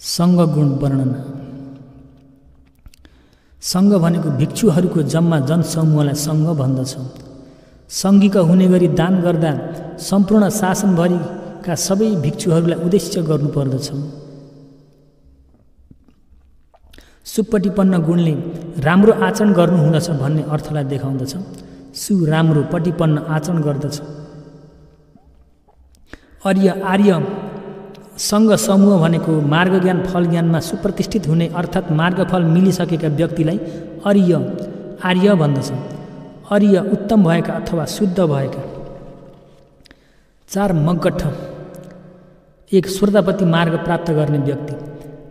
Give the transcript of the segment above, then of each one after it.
सङ्घ गुण वर्णन। सङ्घ भनेको भिक्षुहरूको जम्मा जनसमूहलाई सङ्घ भन्दछ। सङ्घीका हुने गरी दान गर्दा सम्पूर्ण शासनभरिका सबै भिक्षुहरूलाई उद्देश्य गर्नुपर्दछ। सुपटिपन्न गुणले राम्रो आचरण गर्नुहुँदछ भन्ने अर्थलाई देखाउँदछ। सु राम्रो, पटिपन्न आचरण गर्दछ। आर्य सङ्घ समूह भनेको मार्ग ज्ञान फल ज्ञानमा सुप्रतिष्ठित हुने अर्थात् मार्गफल मिलिसकेका व्यक्तिलाई आर्य भन्दछ। आर्य उत्तम भएका अथवा शुद्ध भएका। 4 मग्गठ 1 श्रोतापति मार्ग प्राप्त गर्ने व्यक्ति,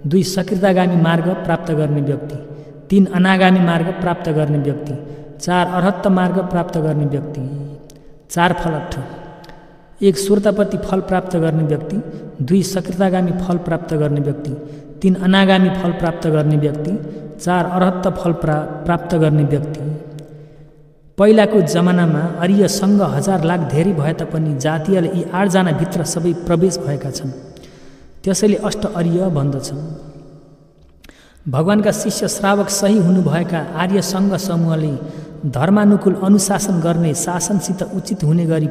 2 सकृतागामी मार्ग प्राप्त गर्ने व्यक्ति, 3 अनागामी मार्ग प्राप्त गर्ने व्यक्ति, 4 अरहत्त मार्ग प्राप्त गर्ने व्यक्ति। 4 फलठ 1 श्रोतापति फल प्राप्त गर्ने व्यक्ति, 2 सकृतागामी फल प्राप्त गर्ने व्यक्ति, 3 अनागामी फल प्राप्त गर्ने व्यक्ति, 4 अरहत्त फल प्राप्त गर्ने व्यक्ति। पहिलाको जमानामा आर्य सङ्घ 1000 लाख धेरै भए तापनि जातीयले यी 8 जना भित्र सबै प्रवेश भएका छन्। त्यसैले अष्ट आर्य भन्दछन्। भगवानका शिष्य श्रावक सही हुनुभएका आर्य सङ्घ समूहले धर्मानुकूल अनुशासन गर्ने, शासनसित उचित हुने गरी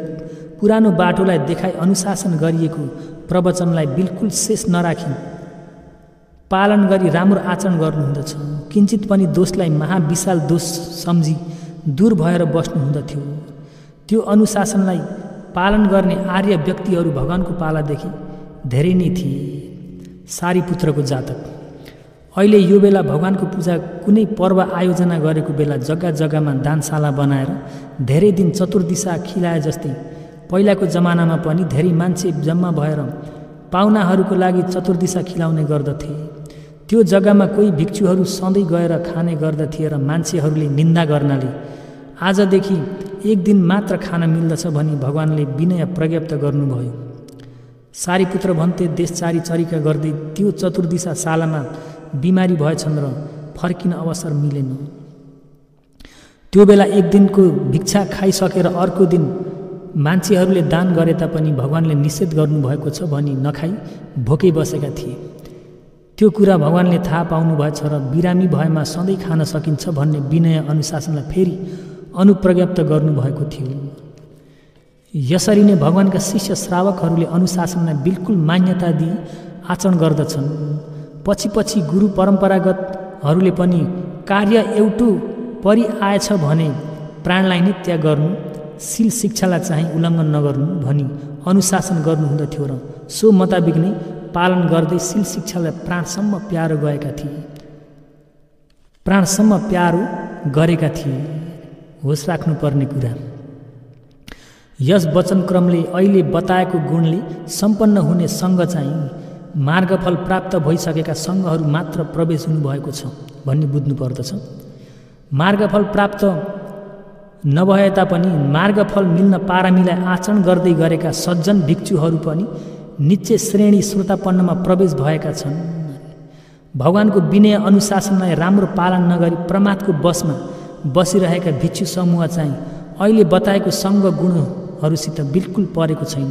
पुरानो बाटोलाई देखाई अनुशासन गरिएको प्रवचनलाई बिल्कुल शेष नराखी पालन गरी राम्रो आचरण गर्नुहुँदछ। किञ्चित पनि दोषलाई महाविशाल दोष सम्झी दूर भएर बस्नुहुँदथ्यो। त्यो अनुशासनलाई पालन गर्ने आर्य व्यक्तिहरू भगवानको पालादेखि धेरै नै थिए। सारीपुत्रको जातक। अहिले यो बेला भगवानको पूजा कुनै पर्व आयोजना गरेको बेला जग्गा जग्गामा दानशाला बनाएर धेरै दिन चतुर्दिशा खिलाए जस्तै पहिलाको जमानामा पनि धेरै मान्छे जम्मा भएर पाहुनाहरूको लागि चतुर्दिशा खिलाउने गर्दथे। त्यो जग्गामा कोही भिक्षुहरू सधैँ गएर खाने गर्दथे र मान्छेहरूले निन्दा गर्नाले आजदेखि 1 दिन मात्र खान मिल्दछ भनी भगवानले विनय प्रज्ञप्त गर्नुभयो। सारीपुत्र भन्ते देशचारी चरिका गर्दै त्यो चतुर्दिशा शालामा बिमारी भएछन् र फर्किन अवसर मिलेन। त्यो बेला 1 दिनको भिक्षा खाइसकेर अर्को दिन मान्छेहरूले दान गरे तापनि भगवानले निषेध गर्नुभएको छ भनी नखाई भोकै बसेका थिए। त्यो कुरा भगवानले थाहा पाउनुभएछ र बिरामी भएमा सधैँ खान सकिन्छ भन्ने विनय अनुशासनलाई फेरि अनुप्रज्ञप्त गर्नुभएको थियो। यसरी नै भगवानका शिष्य श्रावकहरूले अनुशासनलाई बिल्कुल मान्यता दिई आचरण गर्दछन्। पछि गुरु परम्परागतहरूले पनि कार्य एउटो परिआएछ भने प्राणलाई नै त्याग गर्नु, शील शिक्षालाई चाहिँ उल्लङ्घन नगर्नु भनी अनुशासन गर्नुहुँदथ्यो र सो मुताबिक नै पालन गर्दै शील शिक्षालाई प्राणसम्म प्यारो गरेका थिए। होस राख्नुपर्ने कुरा। यस वचनक्रमले अहिले बताएको गुणले सम्पन्न हुने सङ्घ चाहिँ मार्गफल प्राप्त भइसकेका सङ्घहरू मात्र प्रवेश हुनुभएको छ भन्ने बुझ्नुपर्दछ। मार्गफल प्राप्त नभए तापनि मार्गफल मिल्न पारमीलाई आचरण गर्दै गरेका सज्जन भिक्षुहरू पनि निश्चय श्रेणी श्रोतापन्नमा प्रवेश भएका छन्। भगवानको विनय अनुशासनलाई राम्रो पालन नगरी प्रमादको बसमा बसिरहेका भिक्षु समूह चाहिँ अहिले बताएको सङ्घ गुणहरूसित बिल्कुल परेको छैन।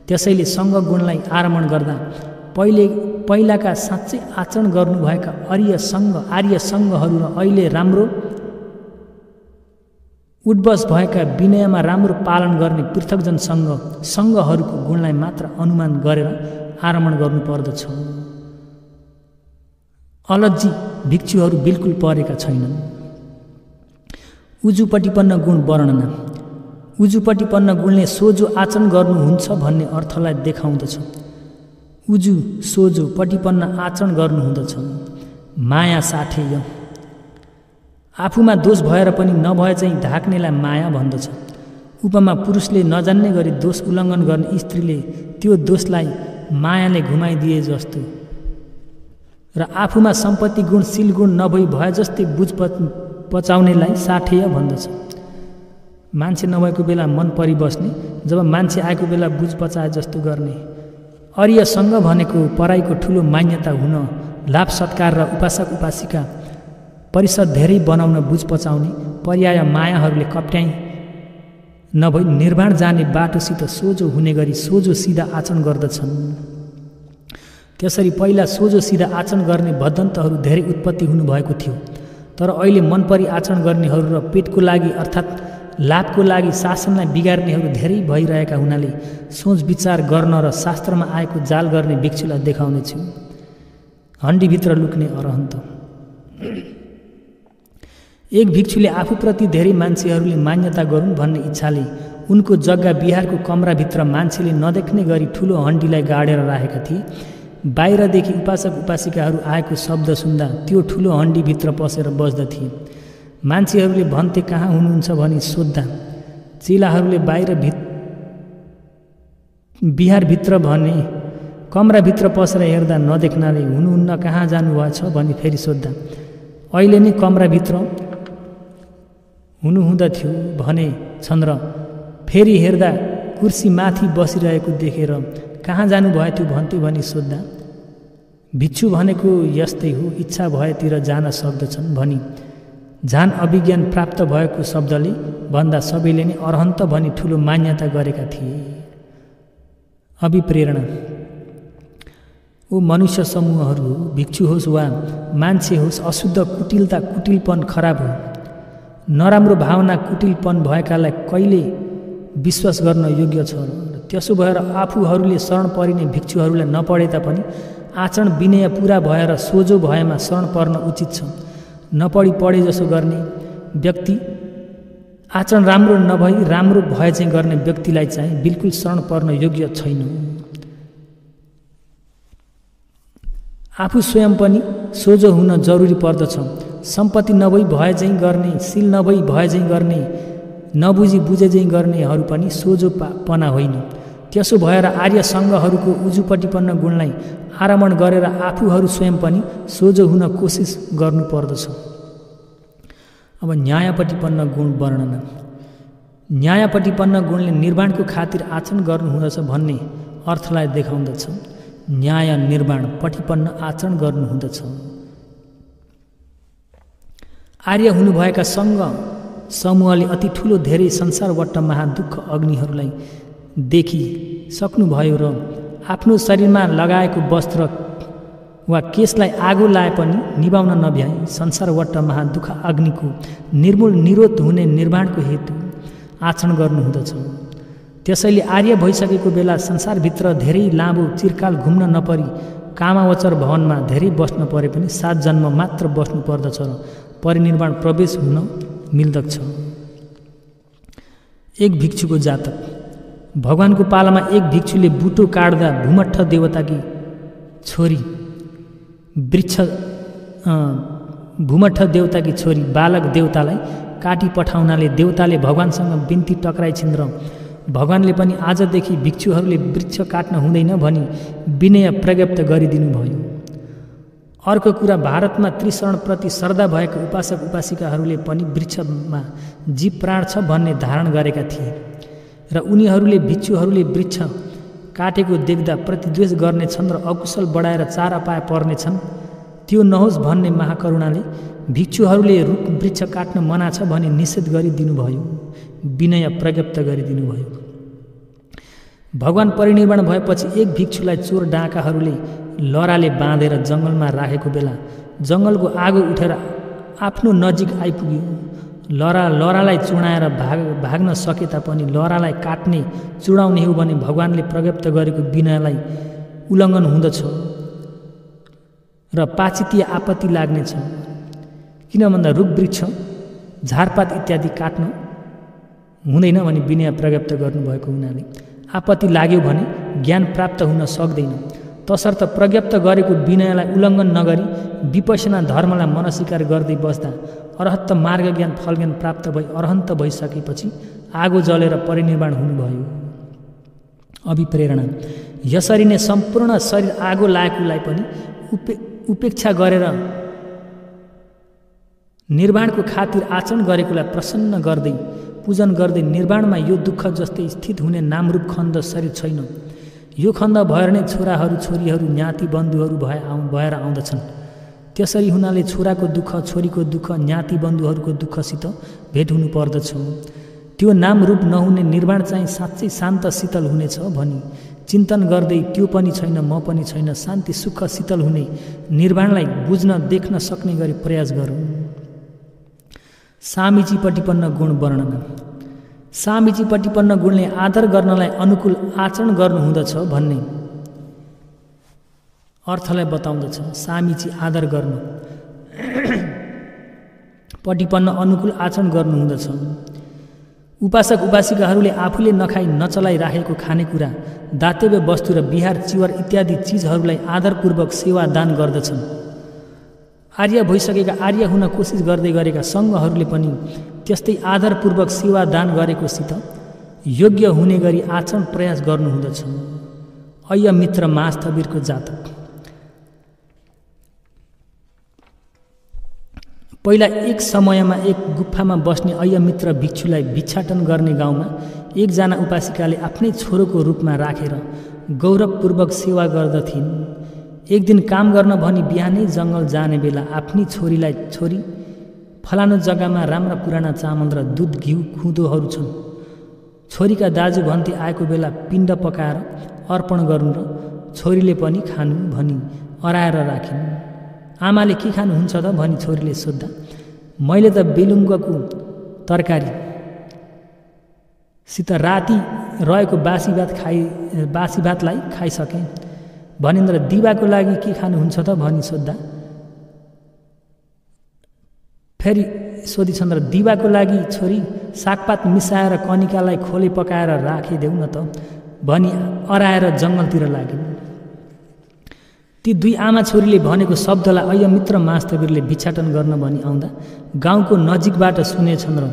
त्यसैले सङ्घ गुणलाई आरमण गर्दा पहिलाका साँच्चै आचरण गर्नुभएका आर्य सङ्घहरू र अहिले राम्रो उद्बस भएका विनयमा राम्रो पालन गर्ने पृथकजन सङ्घहरूको गुणलाई मात्र अनुमान गरेर आरमण गर्नुपर्दछ। अलज्जी भिक्षुहरू बिल्कुल परेका छैनन्। उजुपटिपन्न गुण वर्णन। उजुपटिपन्न गुणले सोझो आचरण गर्नुहुन्छ भन्ने अर्थलाई देखाउँदछ। उजु सोझो, पटिपन्न आचरण गर्नुहुँदछ। माया साठेय। आफूमा दोष भएर पनि नभए चाहिँ ढाक्नेलाई माया भन्दछ। उपमा पुरुषले नजान्ने गरी दोष उल्लङ्घन गर्ने स्त्रीले त्यो दोषलाई मायाले घुमाइदिए जस्तो र आफूमा सम्पत्ति गुण शील गुण नभई भए जस्तै बुझ पचाउनेलाई साठेय भन्दछ। मान्छे नभएको बेला मन परिबस्ने, जब मान्छे आएको बेला बुझ पचाए जस्तो गर्ने। आर्य सङ्घ भनेको पराईको ठुलो मान्यता हुन, लाभ सत्कार र उपासक उपासिका परिषद धेरै बनाउन बुझ पचाउने पर्याय मायाहरूले कप्ट्याइ नभई निर्वाण जाने बाटोसित सोझो हुने गरी सोझो सिधा आचरण गर्दछन्। त्यसरी पहिला सोझो सिधा आचरण गर्ने भदन्तहरू धेरै उत्पत्ति हुनुभएको थियो, तर अहिले मनपरी आचरण गर्नेहरू र पेटको लागि अर्थात् लाभको लागि शासनलाई बिगार्नेहरू धेरै भइरहेका हुनाले सोच विचार गर्न र शास्त्रमा आएको जाल गर्ने भिक्षुलाई देखाउनेछु। हन्डीभित्र लुक्ने अरहन्त। एक भिक्षुले आफूप्रति धेरै मान्छेहरूले मान्यता गरून् भन्ने इच्छाले उनको जग्गा बिहारको कमराभित्र मान्छेले नदेख्ने गरी ठुलो हन्डीलाई गाडेर राखेका थिए। बाहिरदेखि उपासक उपासिकाहरू आएको शब्द सुन्दा त्यो ठुलो हन्डीभित्र पसेर बस्दथे। मान्छेहरूले भन्थे कहाँ हुनुहुन्छ भनी सोद्धा चेलाहरूले बिहारभित्र भने कमराभित्र पसेर हेर्दा नदेख्नाले हुनुहुन्न कहाँ जानुभएछ भनी फेरि सोद्धा अहिले नै कमराभित्र हुनुहुँदथ्यो भने छन् र फेरि हेर्दा कुर्सी माथि बसिरहेको देखेर कहाँ जानुभयो भन्थे भनी सोद्धा भिक्षु भनेको यस्तै हो, इच्छा भएतिर जान सक्दछन् भनी झन् अभिज्ञान प्राप्त भएको शब्दले भन्दा सबैले नै अरहन्त भनी ठुलो मान्यता गरेका थिए। अभिप्रेरणा। ओ मनुष्य समूहहरू, भिक्षु होस् वा मान्छे होस्, अशुद्ध कुटिलता कुटिलपन खराब हो। नराम्रो भावना कुटिलपन भएकालाई कहिले विश्वास गर्न योग्य छ र त्यसो भएर आफूहरूले शरण परिने भिक्षुहरूलाई नपढे तापनि आचरण विनय पुरा भएर सोझो भएमा शरण पर्न उचित छ। नपढी पढे जसो गर्ने व्यक्ति, आचरण राम्रो नभई राम्रो भए चाहिँ गर्ने व्यक्तिलाई चाहिँ बिल्कुल शरण पर्न योग्य छैन। आफू स्वयं पनि सोझो हुन जरुरी पर्दछ। सम्पत्ति नभई भए चाहिँ गर्ने, शील नभई भए चाहिँ गर्ने, नबुझी बुझे चाहिँ गर्नेहरू पनि सोझोपना होइन। त्यसो भएर आर्य सङ्घहरूको उजुपट्टिपन्न गुणलाई आरमण गरेर आफूहरू स्वयं पनि सोझो हुन कोसिस गर्नुपर्दछ। अब न्यायपट्टिपन्न गुण वर्णन। न्यायपट्टिपन्न गुणले निर्माणको खातिर आचरण गर्नुहुँदछ भन्ने अर्थलाई देखाउँदछ। न्याय निर्माण पट्टिपन्न आचरण गर्नुहुँदछ। आर्य हुनुभएका सङ्घ समूहले अति ठुलो धेरै संसारवट्ट महादुःख अग्निहरूलाई देखिसक्नुभयो र आफ्नो शरीरमा लगाएको वस्त्र वा केशलाई आगो लाए पनि निभाउन नभ्याई संसारवट्ट महादुःख अग्निको निर्मूल निरोध हुने निर्माणको हेतु आचरण गर्नुहुँदछ। त्यसैले आर्य भइसकेको बेला संसारभित्र धेरै लामो चिरकाल घुम्न नपरी कामावचर भवनमा धेरै बस्न परे पनि 7 जन्म मात्र बस्नु पर्दछ र परिनिर्वाण प्रवेश हुन मिल्दछ। एक भिक्षुको जातक। भगवानको पालामा एक भिक्षुले बुटो काट्दा भूमठ देवताकी छोरी भूमठ देवताकी छोरी बालक देवतालाई काटी पठाउनाले देवताले भगवानसँग बिन्ती टक्राइछिन् र भगवानले पनि आजदेखि भिक्षुहरूले वृक्ष काट्न हुँदैन भनी विनय प्रज्ञप्त गरिदिनु भयो। अर्को कुरा, भारतमा त्रिशरणप्रति श्रद्धा भएका उपासक उपासिकाहरूले पनि वृक्षमा जीव प्राण छ भन्ने धारण गरेका थिए र उनीहरूले भिक्षुहरूले वृक्ष काटेको देख्दा प्रतिद्वेष गर्नेछन् र अकुशल बढाएर 4 अपाय पर्नेछन्। त्यो नहोस् भन्ने महाकरुणाले भिक्षुहरूले रुख वृक्ष काट्न मना छ भनी निषेध गरिदिनुभयो, विनय प्रज्ञप्त गरिदिनुभयो। भगवान परिनिर्वाण भएपछि एक भिक्षुलाई चोर डाँकाहरूले लराले बाँधेर जङ्गलमा राखेको बेला जङ्गलको आगो उठेर आफ्नो नजिक आइपुग्यो। लरालाई चुडाएर भाग्न सके तापनि लरालाई काट्ने चुडाउने हो भने भगवानले प्रज्ञप्त गरेको विनयलाई उल्लङ्घन हुँदछ र पाचितीय आपत्ति लाग्नेछ। किन भन्दा रुख वृक्ष झारपात इत्यादि काट्न हुँदैन भनी विनय प्रज्ञप्त गर्नुभएको हुनाले आपत्ति लाग्यो भने ज्ञान प्राप्त हुन सक्दैन। तसर्थ प्रज्ञप्त गरेको विनयलाई उल्लङ्घन नगरी विपश्यना धर्मलाई मनस्वीकार गर्दै बस्दा अरहत्त मार्ग ज्ञान फल ज्ञान प्राप्त भई अरहन्त भइसकेपछि आगो जलेर परिनिर्वाण हुनुभयो। अभिप्रेरणा। यसरी नै सम्पूर्ण शरीर आगो लागेकोलाई पनि उपेक्षा गरेर निर्वाणको खातिर आचरण गरेकोलाई प्रसन्न गर्दै पूजन गर्दै निर्वाणमा यो दुःख जस्तै स्थित हुने नामरूप खण्ड शरीर छैन। यो खण्ड भएर नै छोराहरू छोरीहरू ज्ञाति बन्धुहरू भएर आउँदछन्। त्यसरी हुनाले छोराको दुःख छोरीको दुःख ज्ञाति बन्धुहरूको दुःखसित भेट हुनु पर्दछ। त्यो नाम रूप नहुने निर्वाण चाहिँ साँच्चै शान्त शीतल हुनेछ भनी चिन्तन गर्दै त्यो पनि छैन म पनि छैन, शान्ति सुख शीतल हुने निर्वाणलाई बुझ्न देख्न सक्ने गरी प्रयास गरौँ। सामीजी प्रतिपन्न गुण वर्णन। सामीजी प्रतिपन्न गुणले आदर गर्नलाई अनुकूल आचरण गर्नुहुँदछ भन्ने अर्थलाई बताउँदछ। सामीजी आदर गर्नु प्रतिपन्न अनुकूल आचरण गर्नुहुँदछ। उपासक उपासिकाहरूले आफूले नखाई नचलाई राखेको खानेकुरा, दातव्य वस्तु र बिहार चिवर इत्यादि चिजहरूलाई आदरपूर्वक सेवा दान गर्दछन्। आर्य भइसकेका आर्य हुन कोसिस गर्दै गरेका सङ्घहरूले पनि त्यस्तै आदरपूर्वक सेवा दान गरेकोसित योग्य हुने गरी आचरण प्रयास गर्नुहुँदछ। अय्यमित्र महास्थवीरको जातक। पहिला एक समयमा एक गुफामा बस्ने अय्यमित्र भिक्षुलाई भिक्षाटन गर्ने गाउँमा एकजना उपासिकाले आफ्नै छोरोको रूपमा राखेर गौरवपूर्वक सेवा गर्दथिन्। एक दिन काम गर्न भनी बिहानै जङ्गल जाने बेला आफ्नी छोरीलाई, छोरी फलानु जग्गामा राम्रा पुराना चामल र दुध घिउ खुँदोहरू छन्, छोरीका दाजु भन्थे आएको बेला पिण्ड पकाएर अर्पण गर्नु र छोरीले पनि खानु भनी अराएर राखिन्। आमाले के खानुहुन्छ त भनी छोरीले सोद्धा, मैले त बेलुङ्गको तरकारी सित राति रहेको बासी भातलाई खाइसकेँ भनेन्द्र दिवाको लागि के खानुहुन्छ त भनी सोद्धा, फेरि सोधिछन् र दिवाको लागि छोरी सागपात मिसाएर कनिकालाई खोले पकाएर राखिदेऊ न त भनी अराएर जङ्गलतिर लागिन्। ती दुई आमा छोरीले भनेको शब्दलाई अय्यमित्र महास्थवीरले भिक्षाटन गर्न भनी आउँदा गाउँको नजिकबाट सुनेछन् र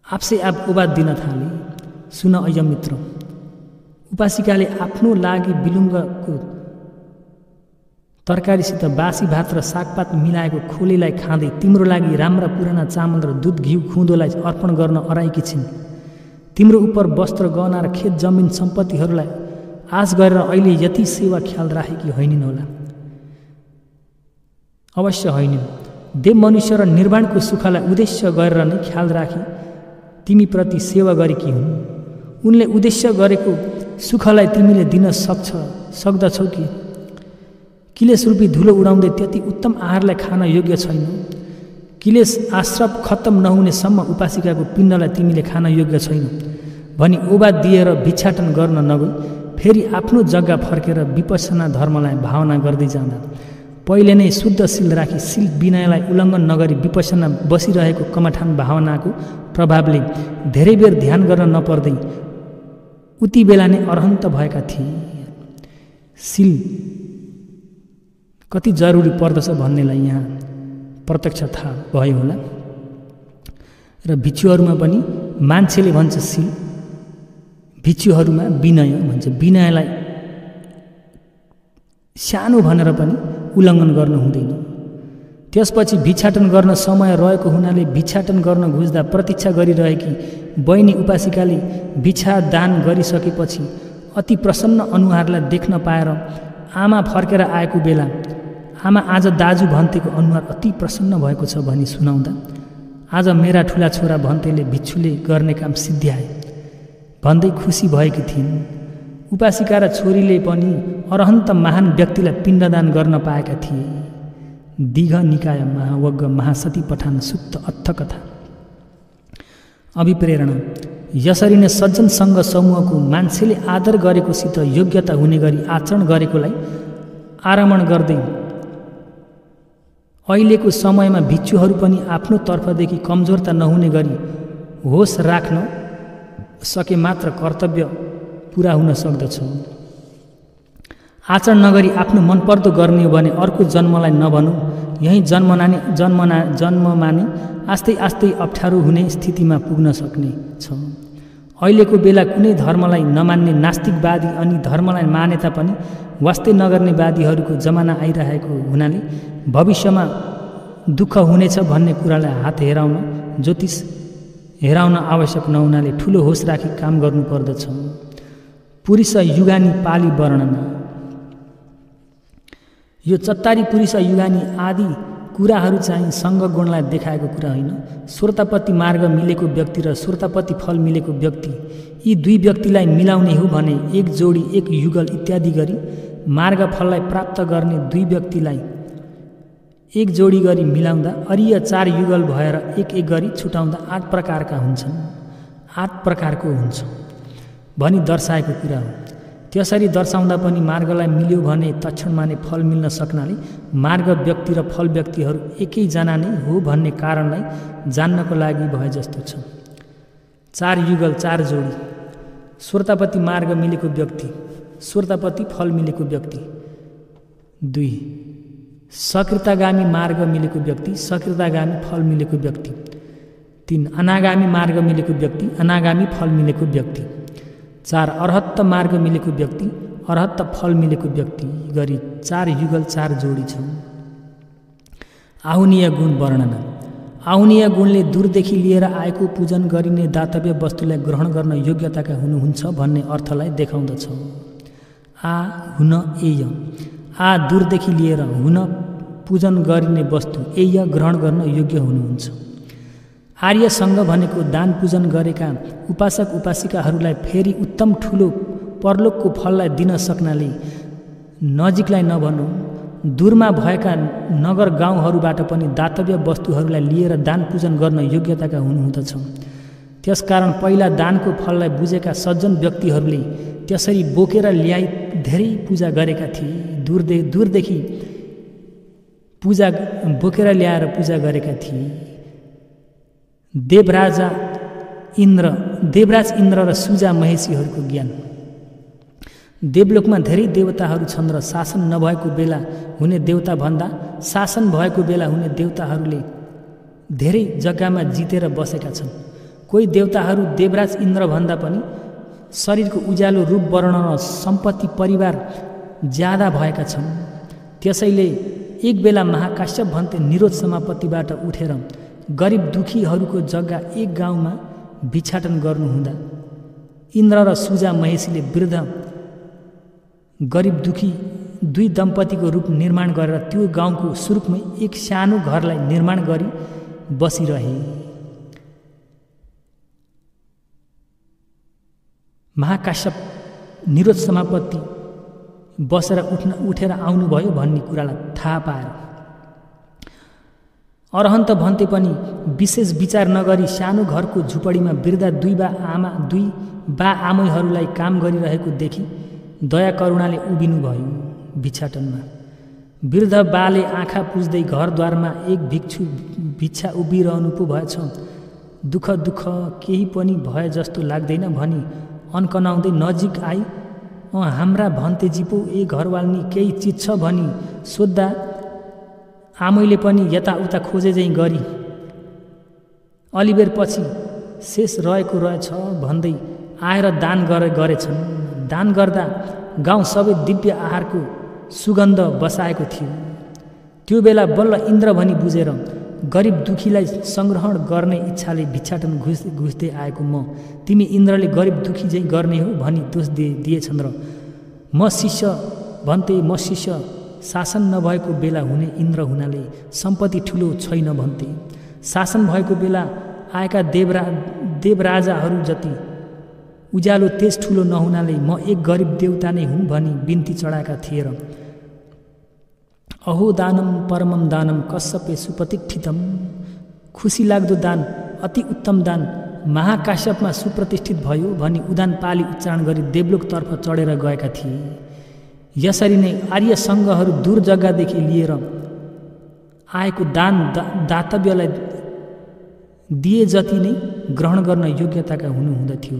आफसे आप उबाद दिन थाले। सुन अय्यमित्र, उपासिकाले आफ्नो लागि बिलुङ्गको तरकारीसित बासी भात र सागपात मिलाएको खोलेलाई खाँदै तिम्रो लागि राम्रा पुराना चामल र दुध घिउ खुँदोलाई अर्पण गर्न अराएकी छिन्। तिम्रो उपर वस्त्र गहना र खेत जमिन सम्पत्तिहरूलाई आश गरेर अहिले यति सेवा ख्याल राखेकी होइनिन् होला? अवश्य होइनिन्। देव मनुष्य र निर्वाणको सुखलाई उद्देश्य गरेर नै ख्याल राखी तिमीप्रति सेवा गरेकी हुन्। उनले उद्देश्य गरेको सुखलाई तिमीले दिन सक्दछौ कि? किलेश रूपी धुलो उडाउँदै त्यति उत्तम आहारलाई खान योग्य छैन। किलेश आश्रप खत्तम नहुनेसम्म उपासिकाको पिण्डलाई तिमीले खान योग्य छैन भनी ओबा दिएर भिक्षाटन गर्न नगई फेरि आफ्नो जग्गा फर्केर विपස්සना धर्मलाई भावना गर्दै जाँदा पहिले नै शुद्ध शील राखी शील विनयलाई उल्लङ्घन नगरी विपස්සना बसिरहेको कमठान भावनाको प्रभावले धेरै बेर ध्यान गर्न नपर्दै उति बेला नै अरहन्त भएका थिए। शील कति जरुरी पर्दछ भन्नेलाई यहाँ प्रत्यक्ष थाहा भयो होला। र भिक्षुहरूमा पनि मान्छेले भन्छ शील, भिक्षुहरूमा विनय भन्छ। विनयलाई सानो भनेर पनि उल्लङ्घन गर्नु हुँदैन। त्यसपछि भिक्षाटन गर्न समय रहेको हुनाले भिक्षाटन गर्न घुस्दा प्रतीक्षा गरिरहेकी बहिनी उपासिकाले भिक्षा दान गरिसकेपछि अति प्रसन्न अनुहारलाई देख्न पाएर आमा फर्केर आएको बेला आमा आज दाजु भन्तेको अनुहार अति प्रसन्न भएको छ भनी सुनाउँदा आज मेरा ठुला छोरा भन्तेले भिक्षुले गर्ने काम सिद्ध्याए भन्दै खुसी भएकी थिइन्। उपासिका र छोरीले पनि अरहन्त महान व्यक्तिलाई पिण्डदान गर्न पाएका थिए। दीघ निकाय महावज्ञ महासती पठान सुत्त अत्थ कथा। अभिप्रेरणा। यसरी नै सज्जन सङ्घ समूहको मान्छेले आदर गरेकोसित योग्यता हुने गरी आचरण गरेकोलाई आरमण गर्दै अहिलेको समयमा भिक्षुहरू पनि आफ्नो तर्फदेखि कमजोरता नहुने गरी होस राख्न सके मात्र कर्तव्य पुरा हुन सक्दछ। आचरण नगरी आफ्नो मनपर्दो गर्ने हो भने अर्को जन्मलाई नभनौँ, यही जन्ममा नै आस्ते आस्ते अप्ठ्यारो हुने स्थितिमा पुग्न सक्ने छ। अहिलेको बेला कुनै धर्मलाई नमान्ने नास्तिकवादी अनि धर्मलाई मान्यता पनि वास्तै नगर्ने वादीहरूको जमाना आइरहेको हुनाले भविष्यमा दुःख हुनेछ भन्ने कुरालाई हात हेराउन ज्योतिष हेराउन आवश्यक नहुनाले ठुलो होस राखी काम गर्नुपर्दछ। पुरुष युगानी पाली वर्णन। यो चत्तारी पुरुष युगानी आदि कुराहरू चाहिँ सङ्घ गुणलाई देखाएको कुरा होइन। श्रोतापति मार्ग मिलेको व्यक्ति र श्रोतापति फल मिलेको व्यक्ति यी दुई व्यक्तिलाई मिलाउने हो भने एक जोडी एक युगल इत्यादि गरी मार्गफललाई प्राप्त गर्ने दुई व्यक्तिलाई एक जोडी गरी मिलाउँदा अरिय 4 युगल भएर एक एक गरी छुटाउँदा 8 प्रकारका हुन्छन्, 8 प्रकारको हुन्छ भनी दर्शाएको कुरा हो। त्यसरी दर्शाउँदा पनि मार्गलाई मिल्यो भने तक्षणमा नै फल मिल्न सक्नाले मार्ग व्यक्ति र फल व्यक्तिहरू एकैजना नै हो भन्ने कारणलाई जान्नको लागि भए जस्तो छ। 4 युगल 4 जोडी। श्रोतापति मार्ग मिलेको व्यक्ति, श्रोतापति फल मिलेको व्यक्ति। 2 सकृतागामी मार्ग मिलेको व्यक्ति, सकृतागामी फल मिलेको व्यक्ति। 3 अनागामी मार्ग मिलेको व्यक्ति, अनागामी फल मिलेको व्यक्ति। 4 अरहत्त मार्ग मिलेको व्यक्ति, अरहत्त फल मिलेको व्यक्ति गरी 4 युगल 4 जोडी छ। आहुनीय गुण वर्णना। आहुनीय गुणले दूरदेखि लिएर आएको पूजन गरिने दातव्य वस्तुलाई ग्रहण गर्न योग्यताका हुनुहुन्छ भन्ने अर्थलाई देखाउँदछ। आ हुन एय। आ दूरदेखि लिएर, हुन पूजन गरिने वस्तु, एय ग्रहण गर्न योग्य हुनुहुन्छ। आर्य सङ्घ भनेको दान पूजन गरेका उपासक उपासिकाहरूलाई फेरि उत्तम ठुलो परलोकको फललाई दिन सक्नाले नजिकलाई नभनौँ दूरमा भएका नगर गाउँहरूबाट पनि दातव्य वस्तुहरूलाई लिएर दान पूजन गर्न योग्यताका हुनुहुँदछ। त्यसकारण पहिला दानको फललाई बुझेका सज्जन व्यक्तिहरूले त्यसरी बोकेर ल्याई धेरै पूजा गरेका थिए। दूरदेखि पूजा बोकेर ल्याएर पूजा गरेका थिए। देवराज इन्द्र र सुजा महेशीहरूको ज्ञान। देवलोकमा धेरै देवताहरू छन् र शासन नभएको बेला हुने देवता भन्दा शासन भएको बेला हुने देवताहरूले धेरै जग्गामा जितेर बसेका छन्। कोही देवताहरू देवराज इन्द्र भन्दा पनि शरीरको उज्यालो रूप वर्ण र सम्पत्ति परिवार ज्यादा भएका छन्। त्यसैले एक बेला महाकाश्यप भन्ते निरोध समापत्तिबाट उठेर गरिब दुखीहरूको जग्गा एक गाउँमा भिक्षाटन गर्नुहुँदा इन्द्र र सुजा महेशीले वृद्ध गरिब दुखी दुई दम्पतिको रूप निर्माण गरेर त्यो गाउँको स्वरूपमै एक सानो घरलाई निर्माण गरी बसिरहे। महाकाश्यप निरोध समापत्ति बसेर उठेर आउनुभयो भन्ने कुरालाई थाहा पाएर अरहन्त भन्ते पनि विशेष विचार नगरी सानो घरको झुपडीमा वृद्ध दुई बा आमैहरूलाई काम गरिरहेको देखि दया करुणाले उभिनुभयो। भिक्षाटनमा वृद्ध बाले आँखा पुज्दै घरद्वारमा एक भिक्षा उभिरहनु पो भएछ। दुःख केही पनि भए जस्तो लाग्दैन भनी अन्कनाउँदै नजिक आई हाम्रा भन्तेजी पो ए घरवाल्नी केही चिज छ भनी सोद्धा आमैले पनि यताउता खोजे झैँ गरी अलिबेर पछि शेष रहेको रहेछ भन्दै आएर दान गरेछन्। दान गर्दा गाउँ सबै दिव्य आहारको सुगन्ध बसाएको थियो। त्यो बेला बल्ल इन्द्र भनी बुझेर गरिब दुखीलाई संग्रहण गर्ने इच्छाले भिक्षाटन घुस्दै आएको म तिमी इन्द्रले गरिब दुखी झैँ गर्ने हो भनी दोष दिएछन् र म शिष्य शासन नभएको बेला हुने इन्द्र हुनाले सम्पत्ति ठुलो छैन भन्थे। शासन भएको बेला आएका देवराजाहरू जति उज्यालो तेज ठुलो नहुनाले म एक गरिब देवता नै हुँ भनी बिन्ती चढाएका थिए र अहो दानम परमम दानम कश्यपे सुप्रतिष्ठितम। खुसी लाग्दो दान, अति उत्तम दान महाकाश्यपमा सुप्रतिष्ठित भयो भनी उदान पाली उच्चारण गरी देवलोकतर्फ चढेर गएका थिए। यसरी नै आर्य सङ्घहरू दूर जग्गादेखि लिएर आएको दान दातव्यलाई दिए जति नै ग्रहण गर्न योग्यताका हुनुहुँदथ्यो।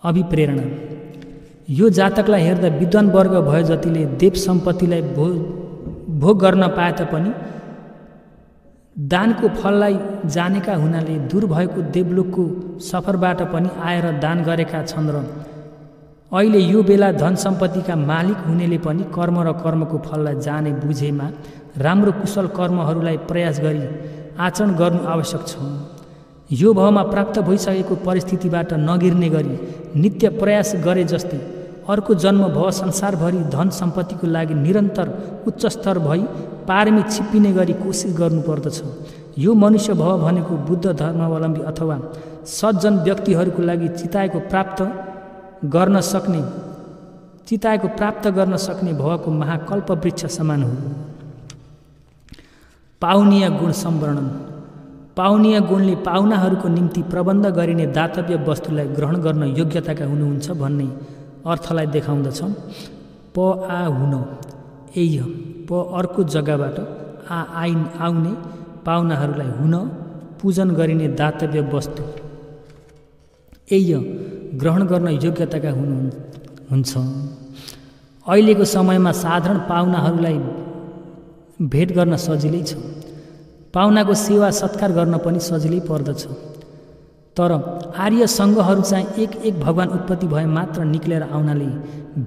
अभिप्रेरणा। यो जातकलाई हेर्दा विद्वान वर्ग भए जतिले देव सम्पत्तिलाई भोग गर्न पाए तापनि दानको फललाई जानेका हुनाले दूर भएको देवलोकको सफरबाट पनि आएर दान गरेका छन् र अहिले यो बेला धन सम्पत्तिका मालिक हुनेले पनि कर्म र कर्मको फललाई जाने बुझेमा राम्रो कुशल कर्महरूलाई प्रयास गरी आचरण गर्नु आवश्यक छ। यो भावमा प्राप्त भइसकेको परिस्थितिबाट नगिर्ने गरी नित्य प्रयास गरे जस्तै अर्को जन्म भव संसारभरि धन सम्पत्तिको लागि निरन्तर उच्च स्तर भई पारमी छिप्पिने गरी कोसिस गर्नुपर्दछ। यो मनुष्य भव भनेको बुद्ध धर्मावलम्बी अथवा सज्जन व्यक्तिहरूको लागि चिताएको प्राप्त गर्न सक्ने भवको महाकल्प वृक्ष समान हो। पाउनीय गुण सम्वर्णन। पाउनीय गुणले पाहुनाहरूको निम्ति प्रबन्ध गरिने दातव्य वस्तुलाई ग्रहण गर्न योग्यताका हुनुहुन्छ भन्ने अर्थलाई देखाउँदछ। प आ हुन एय प अर्को जग्गाबाट आउने पाहुनाहरूलाई हुन पूजन गरिने दातव्य वस्तु एय ग्रहण गर्न योग्यताका हुन्छ। अहिलेको समयमा साधारण पाहुनाहरूलाई भेट गर्न सजिलै छ। पाहुनाको सेवा सत्कार गर्न पनि सजिलै पर्दछ। तर आर्य सङ्घहरू चाहिँ एक भगवान उत्पत्ति भए मात्र निक्लेर आउनाले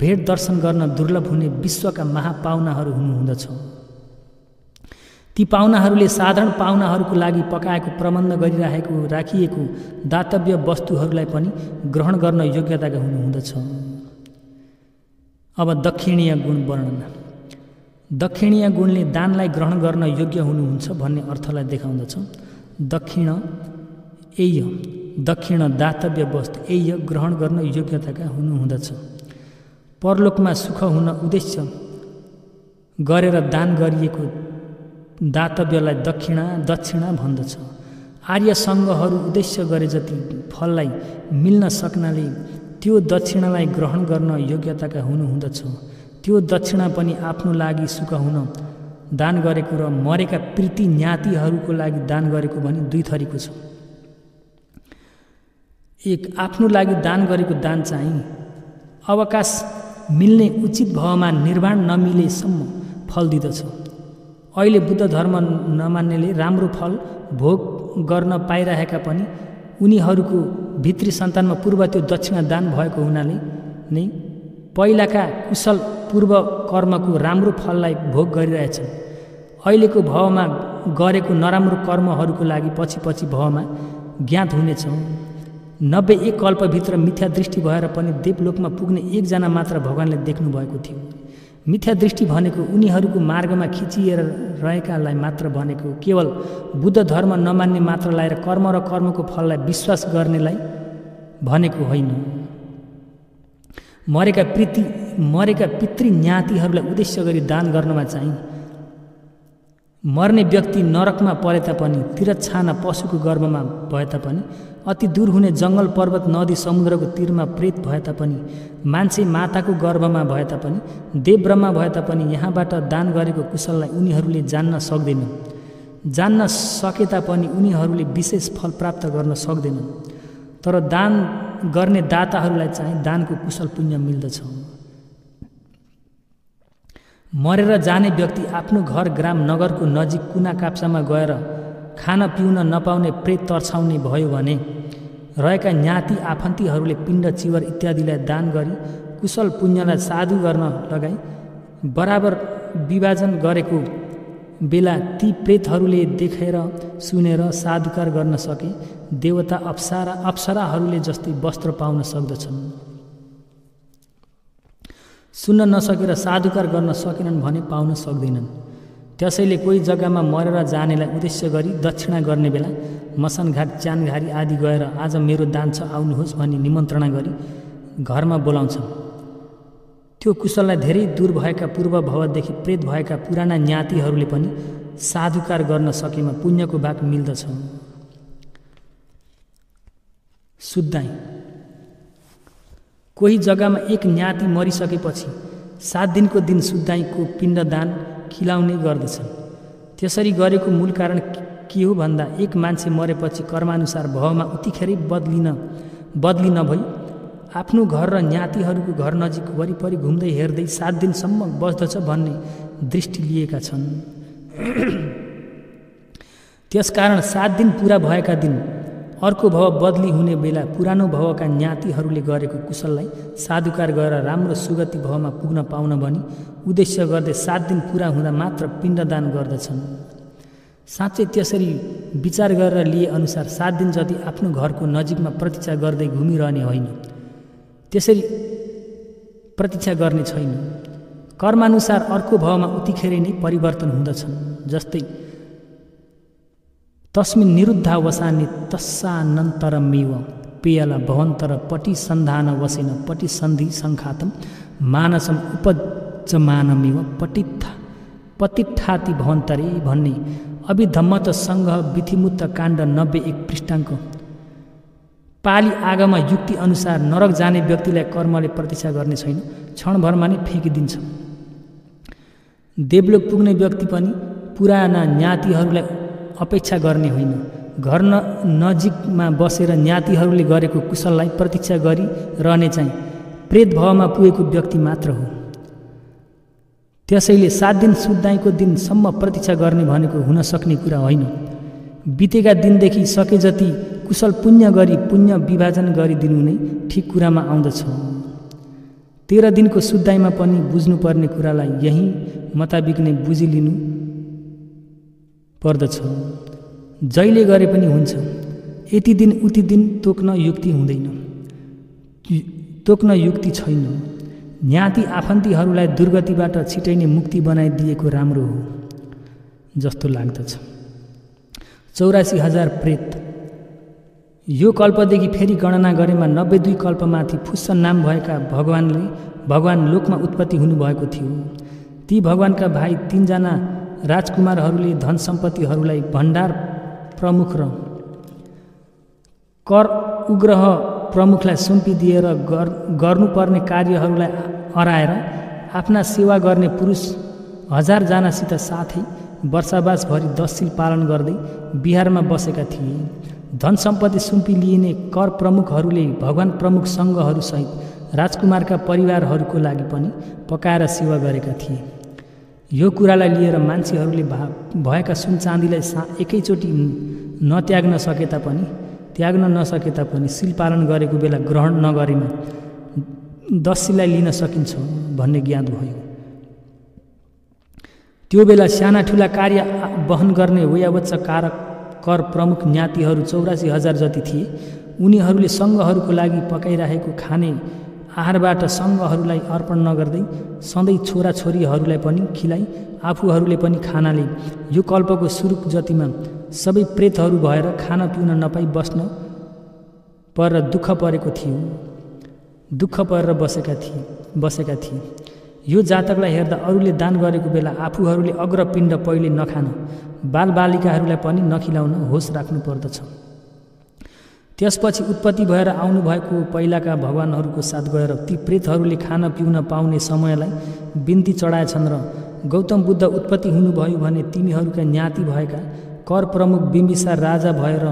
भेट दर्शन गर्न दुर्लभ हुने विश्वका महापाहुनाहरू हुनुहुँदछ। ती पाहुनाहरूले साधारण पाहुनाहरूको लागि पकाएको प्रबन्ध राखिएको दातव्य वस्तुहरूलाई पनि ग्रहण गर्न योग्यताका हुनुहुँदछ। अब दक्षिणीय गुण वर्णन। दक्षिणीय गुणले दानलाई ग्रहण गर्न योग्य हुनुहुन्छ भन्ने अर्थलाई देखाउँदछ। दक्षिण दातव्य वस्तु एय ग्रहण गर्न योग्यताका हुनुहुँदछ। परलोकमा सुख हुन उद्देश्य गरेर दान गरिएको दातव्यलाई दक्षिणा भन्दछ। आर्य सङ्घहरू उद्देश्य गरे जति फललाई मिल्न सक्नाले त्यो दक्षिणालाई ग्रहण गर्न योग्यताका हुनुहुँदछ। त्यो दक्षिणा पनि आफ्नो लागि सुख हुन दान गरेको र मरेका प्रीति ज्ञातिहरूको लागि दान गरेको भनी दुई थरीको छ। एक, आफ्नो लागि दान गरेको दान चाहिँ अवकाश मिल्ने उचित भावमा निर्वाण नमिलेसम्म फल दिँदछ। अहिले बुद्ध धर्म नमान्नेले राम्रो फल भोग गर्न पाइरहेका पनि उनीहरूको भित्री सन्तानमा पूर्व त्यो दक्षिणा दान भएको हुनाले नै पहिलाका कुशल पूर्व कर्मको राम्रो फललाई भोग गरिरहेछन्। अहिलेको भावमा गरेको नराम्रो कर्महरूको लागि पछि भावमा ज्ञात हुनेछ। 91 कल्पभित्र मिथ्या दृष्टि भएर पनि देवलोकमा पुग्ने एकजना मात्र भगवानले देख्नु भएको थियो। मिथ्या दृष्टि भनेको उनीहरूको मार्गमा खिचिएर रहेकालाई मात्र भनेको, केवल बुद्ध धर्म नमान्ने मात्रलाई र कर्मको फललाई विश्वास गर्नेलाई भनेको होइन। मरेका पितृ ज्ञातिहरूलाई उद्देश्य गरी दान गर्नमा चाहिँ मर्ने व्यक्ति नरकमा परे तापनि, तिरछाना पशुको गर्भमा भए तापनि, अति दूर हुने जङ्गल पर्वत नदी समुद्रको तीरमा प्रेत भए तापनि, मान्छे माताको गर्भमा भए तापनि, देव ब्रह्मा भए तापनि यहाँबाट दान गरेको कुशललाई उनीहरूले जान्न सक्दैनन्। जान्न सके तापनि उनीहरूले विशेष फल प्राप्त गर्न सक्दैनन्। तर दान गर्ने दाताहरूलाई चाहिँ दानको कुशल पुण्य मिल्दछ। मरेर जाने व्यक्ति आफ्नो घर ग्राम नगरको नजिक कुना काप्चामा गएर खान पिउन नपाउने प्रेत तर्छाउने भयो भने रहेका ज्ञाति आफन्तीहरूले पिण्ड चिवर इत्यादिलाई दान गरी कुशल पुण्यलाई साधु गर्न लगाई बराबर विभाजन गरेको बेला ती प्रेतहरूले देखेर सुनेर साधुकार गर्न सके देवता अप्सराहरूले जस्तै वस्त्र पाउन सक्दछन्। सुन्न नसकेर साधुकार गर्न सकेनन् भने पाउन सक्दैनन्। त्यसैले कोही जग्गामा मरेर जानेलाई उद्देश्य गरी दक्षिणा गर्ने बेला मसानघाट च्यानघारी आदि गएर आज मेरो दान छ आउनुहोस् भनी निमन्त्रणा गरी घरमा बोलाउँछन्। त्यो कुशललाई धेरै दूर भएका पूर्व भवदेखि प्रेत भएका पुराना ज्ञातिहरूले पनि साधुकार गर्न सकेमा पुण्यको भाग मिल्दछ। सुत्दाई। कोही जग्गामा एक ज्ञाति मरिसकेपछि 7 दिनको दिन सुत्दाईको पिण्डदान खिलाउने गर्दछन्। त्यसरी गरेको मूल कारण के हो भन्दा एक मान्छे मरेपछि कर्मानुसार भवमा उतिखेरै बदली नभई आफ्नो घर र ज्ञातिहरूको घर नजिक वरिपरि घुम्दै हेर्दै 7 दिनसम्म बस्दछ भन्ने दृष्टि लिएका छन्। त्यसकारण 7 दिन पुरा भएका दिन अर्को भव बदली हुने बेला पुरानो भवका ज्ञातिहरूले गरेको कुशललाई साधुकार गरेर राम्रो सुगति भवमा पुग्न पाउन भनी उद्देश्य गर्दै 7 दिन पुरा हुँदा मात्र पिण्डदान गर्दछन्। साँच्चै त्यसरी विचार गरेर लिए अनुसार 7 दिन जति आफ्नो घरको नजिकमा प्रतीक्षा गर्दै घुमिरहने होइन, त्यसरी प्रतीक्षा गर्ने छैन। कर्मानुसार अर्को भावमा उतिखेरै नै परिवर्तन हुँदछन्। जस्तै तस्मिन् निरुद्धा वसानि तस्सानन्तरमेव पेयला भवन्तर पटि सन्धान वसेन पटि सन्धि सङ्खातं मानसम उपजमानमेव पतिष्ठाति भवन्तरे भन्ने अभिधम्मत सङ्घ विधिमुक्त काण्ड 91 पृष्ठाङ्क। पाली आगमा युक्ति अनुसार नरक जाने व्यक्तिलाई कर्मले प्रतीक्षा गर्ने छैन, क्षणभरमा नै फ्याँकिदिन्छ। देवलोक पुग्ने व्यक्ति पनि पुराना ज्ञातिहरूलाई अपेक्षा गर्ने होइन, घर नजिकमा बसेर ज्ञातिहरूले गरेको कुशललाई प्रतीक्षा गरिरहने चाहिँ प्रेत भवमा पुगेको व्यक्ति मात्र हो। त्यसैले 7 दिन सुत्दाइको दिनसम्म प्रतीक्षा गर्ने भनेको हुन सक्ने कुरा होइन। बितेका दिनदेखि सके जति कुशल पुण्य गरी पुण्य विभाजन गरिदिनु नै ठिक कुरामा आउँदछ। 13 दिनको सुत्दाइमा पनि बुझ्नुपर्ने कुरालाई यही मुताबिक नै बुझिलिनु पर्दछ। जहिले गरे पनि हुन्छ, यति दिन उति दिन तोक्न युक्ति हुँदैन, तोक्न युक्ति छैन। ज्ञाति आफन्तीहरूलाई दुर्गतिबाट छिटै नै मुक्ति बनाइदिएको राम्रो हो जस्तो लाग्दछ। 84,000 प्रेत। यो कल्पदेखि फेरि गणना गरेमा 92 कल्पमाथि फुस्स नाम भएका भगवान लोकमा उत्पत्ति हुनुभएको थियो। ती भगवानका भाइ 3 जना राजकुमारहरूले धन सम्पत्तिहरूलाई भण्डार प्रमुख र कर उग्रह प्रमुखलाई सुम्पिदिएर गर्नुपर्ने कार्यहरूलाई अराएर आफ्ना सेवा गर्ने पुरुष 1000 जनासित साथै वर्षावासभरि 10 शील पालन गर्दै बिहारमा बसेका थिए। धन सम्पत्ति सुम्पी लिइने कर प्रमुखहरूले भगवान प्रमुख सङ्घहरूसहित राजकुमारका परिवारहरूको लागि पनि पकाएर सेवा गरेका थिए। यो कुरालाई लिएर मान्छेहरूले भएका सुन चाँदीलाई एकैचोटि त्याग्न नसके तापनि शील पालन गरेको बेला ग्रहण नगरेमा 10 शीललाई लिन सकिन्छ भन्ने ज्ञात भयो। त्यो बेला साना ठुला कार्य वहन गर्ने वयावच्च कर प्रमुख ज्ञातिहरू 84,000 जति थिए। उनीहरूले सङ्घहरूको लागि पकाइरहेको खाने आहारबाट सङ्घहरूलाई अर्पण नगर्दै सधैँ छोराछोरीहरूलाई पनि खिलाई आफूहरूले पनि खानाले यो कल्पको सुरु जतिमा सबै प्रेतहरू भएर खान पिउन नपाई दुःख परेको थियो, दुःख परेर बसेका थिए। यो जातकलाई हेर्दा अरूले दान गरेको बेला आफूहरूले अग्रपिण्ड पहिले नखान, बालबालिकाहरूलाई पनि नखिलाउन होस राख्नु पर्दछ। त्यसपछि उत्पत्ति भएर आउनुभएको पहिलाका भगवानहरूको साथ गएर ती प्रेतहरूले खान पिउन पाउने समयलाई बिन्ती चढाएछन् र गौतम बुद्ध उत्पत्ति हुनुभयो भने तिमीहरूका ज्ञाति भएका कर प्रमुख बिम्बिसार राजा भएर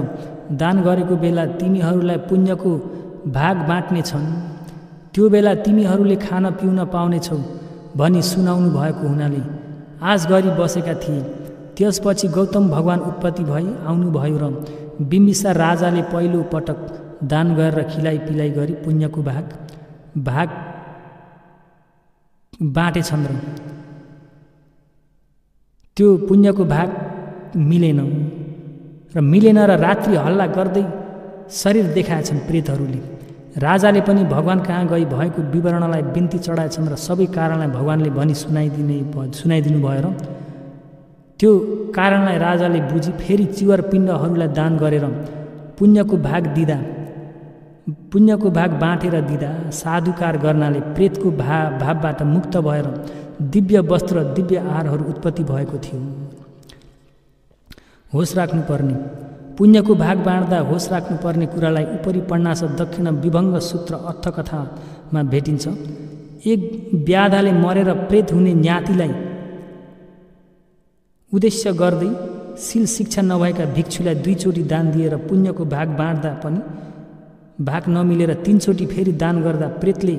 दान गरेको बेला तिमीहरूलाई पुण्यको भाग बाँट्ने छन्। त्यो बेला तिमीहरूले खान पिउन पाउनेछौ भनी सुनाउनु भएको हुनाले आश गरी बसेका थिए। त्यसपछि गौतम भगवान उत्पत्ति भई आउनुभयो र बिम्बिसार राजाले पहिलो पटक दान गरेर खिलाइ पिलाइ गरी पुण्यको भाग बाँटेछन् र त्यो पुण्यको भाग मिलेन र रात्रि हल्ला गर्दै शरीर देखाएछन् प्रेतहरूले। राजाले पनि भगवान कहाँ गई भएको विवरणलाई बिन्ती चढाएछन् र सबै कारणलाई भगवानले भनी सुनाइदिनु भएर त्यो कारणलाई राजाले बुझी फेरि चिवर पिण्डहरूलाई दान गरेर पुण्यको भाग बाँटेर दिँदा साधुकार गर्नाले प्रेतको भावबाट मुक्त भएर दिव्य वस्त्र दिव्य आहारहरू उत्पत्ति भएको थियो। होस राख्नुपर्ने पुण्यको भाग बाँड्दा होस राख्नुपर्ने कुरालाई उपरि पढ्नास दक्षिण विभङ्ग सूत्र अर्थकथामा भेटिन्छ। एक व्याधाले मरेर प्रेत हुने ज्ञातिलाई उद्देश्य गर्दै शील शिक्षा नभएका भिक्षुलाई 2 चोटि दान दिएर पुण्यको भाग बाँड्दा पनि भाग नमिलेर 3 चोटि फेरि दान गर्दा प्रेतले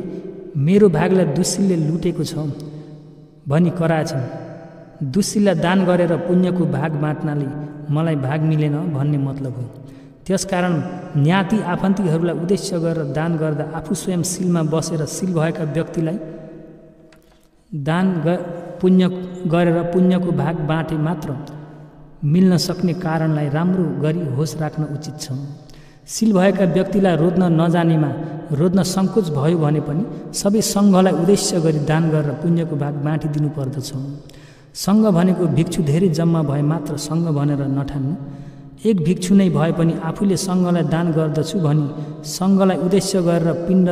मेरो भागलाई दुश्शीलले लुटेको छ भनी कराएछन्। दुश्शीललाई दान गरेर पुण्यको भाग बाँट्नाले मलाई भाग मिलेन भन्ने मतलब हो। त्यसकारण ज्ञाति आफन्तीहरूलाई उद्देश्य गरेर दान गर्दा आफू स्वयं शीलमा बसेर शील भएका व्यक्तिलाई दान पुण्य गरेर पुण्यको भाग बाँटे मात्र मिल्न सक्ने कारणलाई राम्रो गरी होस राख्न उचित छ। शील भएका व्यक्तिलाई रोज्न सङ्कोच भयो भने पनि सबै सङ्घलाई उद्देश्य गरी दान गरेर पुण्यको भाग बाँटिदिनु पर्दछ। सङ्घ भनेको भिक्षु धेरै जम्मा भए मात्र सङ्घ भनेर नठान्नु। एक भिक्षु नै भए पनि आफूले सङ्घलाई दान गर्दछु भनी सङ्घलाई उद्देश्य गरेर पिण्ड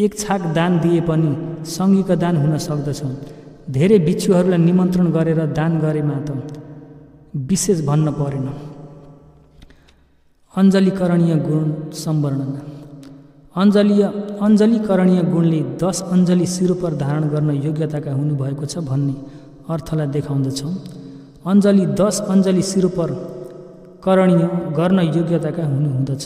एक छाक दान दिए पनि सङ्घीको दान हुन सक्दछ। धेरै भिक्षुहरूलाई निमन्त्रण गरेर दान गरेमा त विशेष भन्न परेन। अञ्जलीकरणीय गुण सम्वर्णना। अञ्जलीकरणीय गुणले 10 अञ्जली शिरोपर धारण गर्न योग्यताका हुनुभएको छ भन्ने अर्थलाई देखाउँदछ। अञ्जली 10 अञ्जली शिरोपर करणीय गर्न योग्यताका हुनुहुँदछ।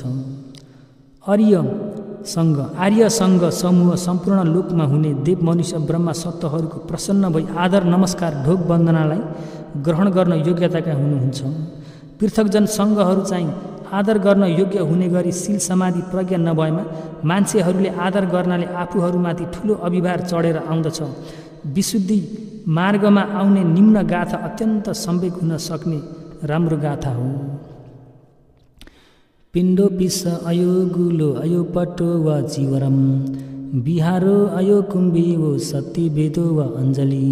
आर्य सङ्घ समूह सम्पूर्ण लोकमा हुने देव मनुष्य ब्रह्मा सत्त्वहरूको प्रसन्न भई आदर नमस्कार ढोग वन्दनालाई ग्रहण गर्न योग्यताका हुनुहुन्छ। पृथकजन सङ्घहरू चाहिँ आदर गर्न योग्य हुने गरी शील समाधि प्रज्ञा नभएमा मान्छेहरूले आदर गर्नाले आफूहरूमाथि ठुलो अभिभार चढेर आउँदछ। विशुद्धि मार्गमा आउने निम्न गाथा अत्यन्त सम्वेक हुन सक्ने राम्रो गाथा हो। पिण्डो पिस अयो गुलो अयो पटो वा जीवरम बिहारो अयो कुम्भी वो सती वेदो वा अञ्जली।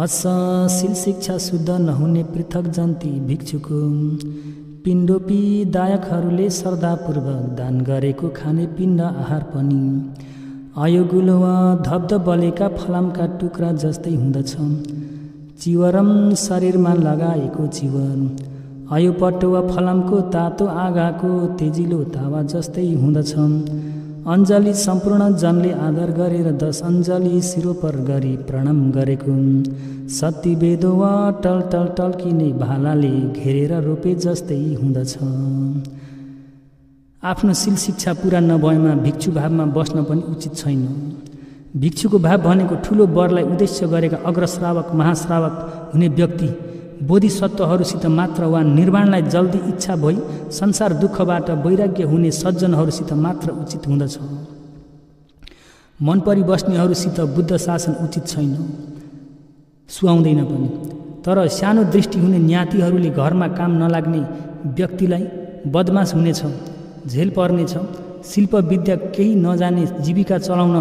अशील शिक्षा शुद्ध नहुने पृथक जन्ती भिक्षुको पिण्डोपी दायकहरूले श्रद्धापूर्वक दान गरेको खाने पिण्ड आहार पनि अयोगुलो वा धब्ध बलेका फलामका टुक्रा जस्तै हुँदछ। चिवरम शरीरमा लगाएको चिवर अयोपट्टो वा फलामको तातो आगाको तेजिलो तावा जस्तै हुँदछ। अञ्जली सम्पूर्ण जनले आदर गरेर 10 अञ्जली शिरोपर गरी प्रणाम गरेको सती वेदो वा टल टल टल्किने भालाले घेरेर रोपे जस्तै हुँदछ। आफ्नो शील शिक्षा पुरा नभएमा भिक्षु भावमा बस्न पनि उचित छैन। भिक्षुको भाव भनेको ठुलो वरलाई उद्देश्य गरेका अग्रश्रावक महाश्रावक हुने व्यक्ति बोधिसत्वहरूसित मात्र वा निर्वाणलाई जल्दी इच्छा भई संसार दुःखबाट वैराग्य हुने सज्जनहरूसित मात्र उचित हुँदछ। मन परिबस्नेहरूसित बुद्ध शासन उचित छैन, सुहाउँदैन पनि। तर सानो दृष्टि हुने ज्ञातिहरूले घरमा काम नलाग्ने व्यक्तिलाई बदमास हुनेछ, झेल पर्नेछ, शिल्प विद्या केही नजाने जीविका चलाउन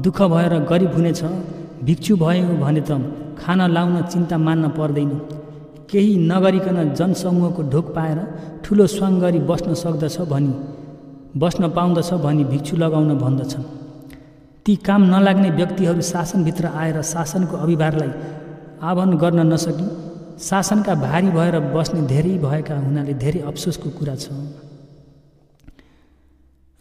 दुःख भएर गरिब हुनेछ। भिक्षु भयो भने त खाना लाउन चिन्ता मान्न पर्दैन, केही नगरिकन जनसमूहको ढोक पाएर ठुलो स्वाङ गरी बस्न पाउँदछ भनी भिक्षु लगाउन भन्दछन्। ती काम नलाग्ने व्यक्तिहरू शासनभित्र आएर शासनको अभिभारलाई आह्वान गर्न नसकी शासनका भारी भएर बस्ने धेरै भएका हुनाले धेरै अफसोसको कुरा छ।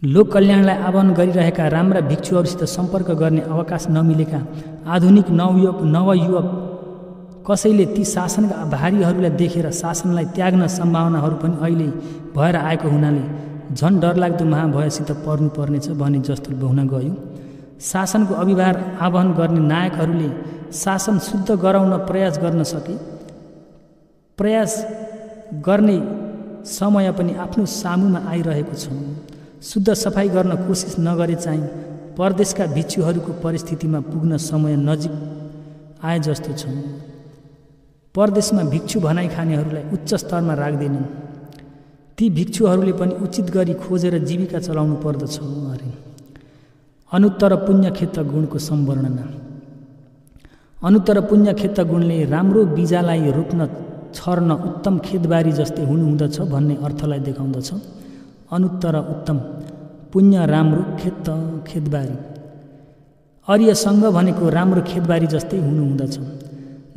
लोक कल्याणलाई आह्वान गरिरहेका राम्रा भिक्षुहरूसित सम्पर्क गर्ने अवकाश नमिलेका आधुनिक नवयुवक कसैले ती शासनका भारीहरूलाई देखेर शासनलाई त्याग्न सम्भावनाहरू पनि अहिले भएर आएको हुनाले झन् डरलाग्दो महाभयसित पर्नुपर्नेछ भने जस्तो हुन गयो। शासनको अभिभार आह्वान गर्ने नायकहरूले शासन शुद्ध गराउन प्रयास गर्ने समय पनि आफ्नो सामुमा आइरहेको छ। शुद्ध सफाई गर्न कोसिस नगरे चाहिँ परदेशका भिक्षुहरूको परिस्थितिमा पुग्न समय नजिक आए जस्तो छ। परदेशमा भिक्षु भनाइ खानेहरूलाई उच्च स्तरमा राख्दैनन्, ती भिक्षुहरूले पनि उचित गरी खोजेर जीविका चलाउनु पर्दछ अरे। अनुत्तर पुण्यक्षेत्र गुणको सम्वर्णना। अनुत्तर पुण्यक्षेत्र गुणले राम्रो बिजालाई रोप्न छर्न उत्तम खेतबारी जस्तै हुनुहुँदछ भन्ने अर्थलाई देखाउँदछ। अनुत्तर उत्तम, पुण्य राम्रो, खेतबारी। आर्य सङ्घ भनेको राम्रो खेतबारी जस्तै हुनुहुँदछ।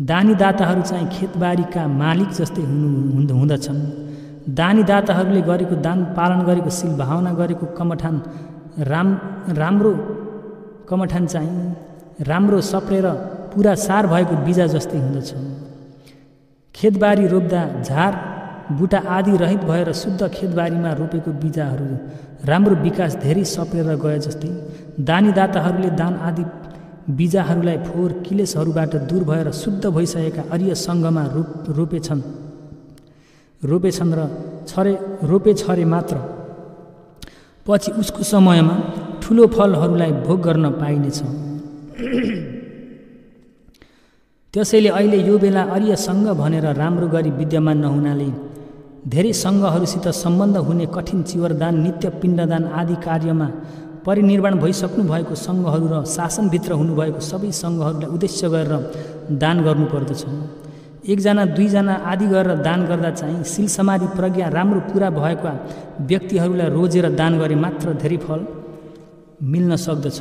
दानी दाताहरू चाहिँ खेतबारीका मालिक जस्तै हुँदछन्। दानी दाताहरूले गरेको दान, पालन गरेको शील, भावना गरेको कमठान राम्रो कमठान चाहिँ राम्रो सप्रेर पुरा सार भएको बिजा जस्तै हुँदछ। खेतबारी रोप्दा झार बुटा आदि रहित भएर शुद्ध खेतबारीमा रोपेको बिजाहरू राम्रो विकास धेरै सप्रेर गए जस्तै दानी दाताहरूले दान आदि बिजाहरूलाई फोहोर किलेसहरूबाट दूर भएर शुद्ध भइसकेका आर्य सङ्घमा रोपेछन् र छरे मात्र पछि उसको समयमा ठुलो फलहरूलाई भोग गर्न पाइनेछ। त्यसैले अहिले यो बेला आर्य सङ्घ भनेर राम्रो गरी विद्यमान नहुनाले धेरै सङ्घहरूसित सम्बन्ध हुने कठिन चिवरदान, नित्य पिण्डदान आदि कार्यमा परिनिर्वाण भइसक्नु भएको सङ्घहरू र शासनभित्र हुनुभएको सबै सङ्घहरूलाई उद्देश्य गरेर दान गर्नुपर्दछ। एकजना दुईजना आदि गरेर दान गर्दा चाहिँ शील समाधि प्रज्ञा राम्रो पुरा भएका व्यक्तिहरूलाई रोजेर दान गरे मात्र धेरै फल मिल्न सक्दछ।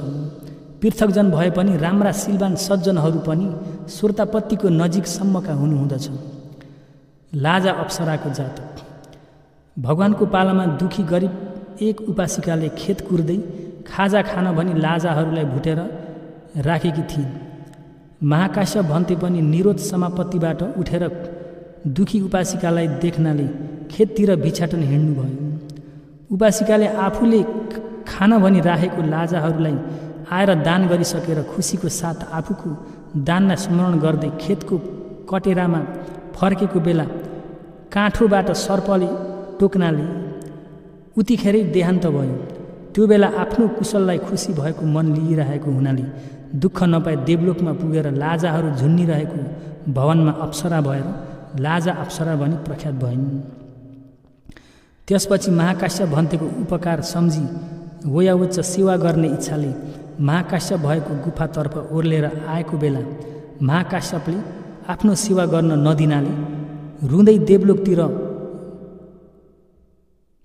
पृथकजन भए पनि राम्रा शीलवान सज्जनहरू पनि श्रोतापत्तिको नजिकसम्मका हुनुहुँदछ। लाजा अप्सराको जातक। भगवानको पालामा दुखी गरिब एक उपासिकाले खेत कुर्दै खाजा खान भनी लाजाहरूलाई भुटेर राखेकी थिइन्। महाकाश्यप भन्ते पनि निरोध समापत्तिबाट उठेर दुखी उपासिकालाई देख्नाले खेततिर भिक्षाटन हिँड्नुभयो। उपासिकाले आफूले खान भनी राखेको लाजाहरूलाई आएर दान गरिसकेर खुसीको साथ आफूको दानलाई स्मरण गर्दै खेतको कटेरामा फर्केको बेला काँठोबाट सर्पले टोक्नाले उतिखेरै देहान्त भयो। त्यो बेला आफ्नो कुशललाई खुसी भएको मन लिइरहेको हुनाले दुःख नपाई देवलोकमा पुगेर लाजाहरू झुन्निरहेको भवनमा अप्सरा भएर लाजा अप्सरा भनी प्रख्यात भइन्। त्यसपछि महाकाश्यप भन्तेको उपकार सम्झी वयावच्च सेवा गर्ने इच्छाले महाकाश्यप भएको गुफातर्फ ओर्लेर आएको बेला महाकाश्यपले आफ्नो सेवा गर्न नदिनाले रुँदै देवलोकतिर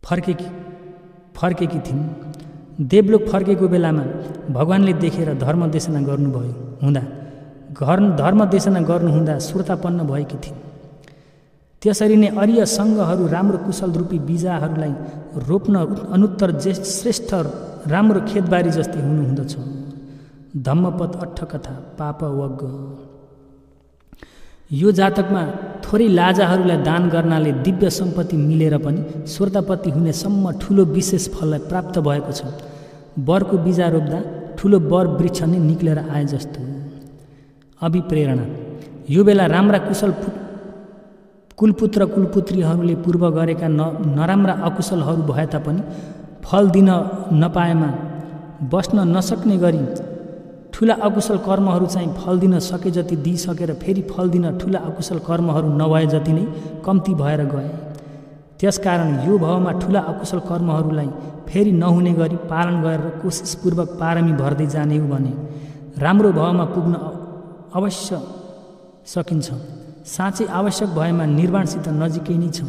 फर्केकी थिइन्। देवलोक फर्केको बेलामा भगवानले देखेर धर्मदेशना गर्नुभयो हुँदा धर्मदेशना गर्नुहुँदा श्रोतापन्न भएकी थिइन्। त्यसरी नै अरिय सङ्घहरू राम्रो कुशल रूपी बिजाहरूलाई रोप्न अनुत्तर श्रेष्ठ राम्रो खेतबारी जस्तै हुनुहुँदछ। धम्मपद अट्ठकथा पापवग। यो जातकमा थोरै लाजाहरूलाई दान गर्नाले दिव्य सम्पत्ति मिलेर पनि श्रोतापत्ति हुनेसम्म ठुलो विशेष फललाई प्राप्त भएको छ। वरको बिजा रोप्दा ठुलो वर वृक्ष नै निक्लेर आए जस्तो। अभिप्रेरणा। यो बेला राम्रा कुशल कुलपुत्र कुलपुत्रीहरूले पूर्व गरेका नराम्रा अकुशलहरू भए तापनि फल दिन नपाएमा बस्न नसक्ने गरी ठुला अकुशल कर्महरू चाहिँ फल दिन सके जति दिइसकेर फेरि फल दिन ठुला अकुशल कर्महरू नभए जति नै कम्ती भएर गए। त्यसकारण यो भावमा ठुला अकुशल कर्महरूलाई फेरि नहुने गरी पालन गरेर कोसिसपूर्वक पारमी भर्दै जाने हो भने राम्रो भावमा पुग्न अवश्य सकिन्छ। साँच्चै आवश्यक भएमा निर्वाणसित नजिकै नै छ।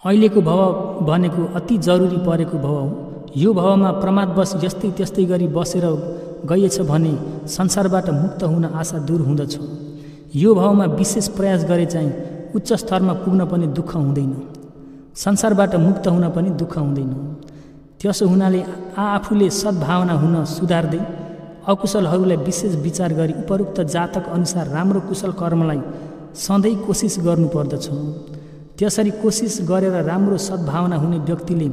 अहिलेको भव भनेको अति जरुरी परेको भव हो। यो भवमा प्रमादवश यस्तै त्यस्तै गरी बसेर गइएछ भने संसारबाट मुक्त हुन आशा दूर हुँदछ। यो भवमा विशेष प्रयास गरे चाहिँ उच्च स्तरमा पुग्न पनि दुःख हुँदैन, संसारबाट मुक्त हुन पनि दुःख हुँदैन। त्यसो हुनाले आफूले सद्भावना हुन सुधार्दै अकुशलहरूलाई विशेष विचार गरी उपरोक्त जातक अनुसार राम्रो कुशल कर्मलाई सधैँ कोसिस गर्नुपर्दछ। त्यसरी कोसिस गरेर राम्रो सद्भावना हुने व्यक्तिले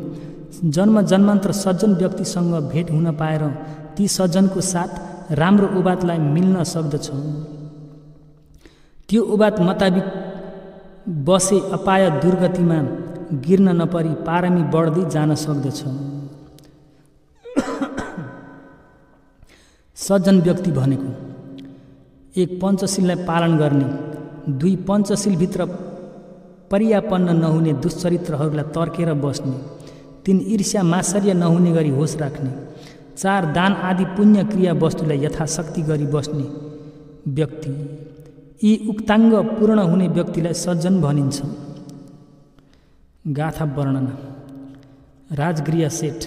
जन्म जन्मान्तर सज्जन व्यक्तिसँग भेट हुन पाएर ती सज्जनको साथ राम्रो उबातलाई मिल्न सक्दछ। त्यो उबात मुताबिक बसे अपाय दुर्गतिमा गिर्न नपरी पारमी बढ्दै जान सक्दछ। सज्जन व्यक्ति भनेको 1 पञ्चशीललाई पालन गर्ने, 2 पञ्चशीलभित्र पर्यापन्न नहुने दुश्चरित्रहरूलाई तर्केर बस्ने, 3 ईर्ष्या मात्सर्य नहुने गरी होस राख्ने, 4 दान आदि पुण्य क्रिया वस्तुलाई यथाशक्ति गरी बस्ने व्यक्ति। यी उक्ताङ्ग पूर्ण हुने व्यक्तिलाई सज्जन भनिन्छ। गाथा वर्णना। राजगृह सेठ।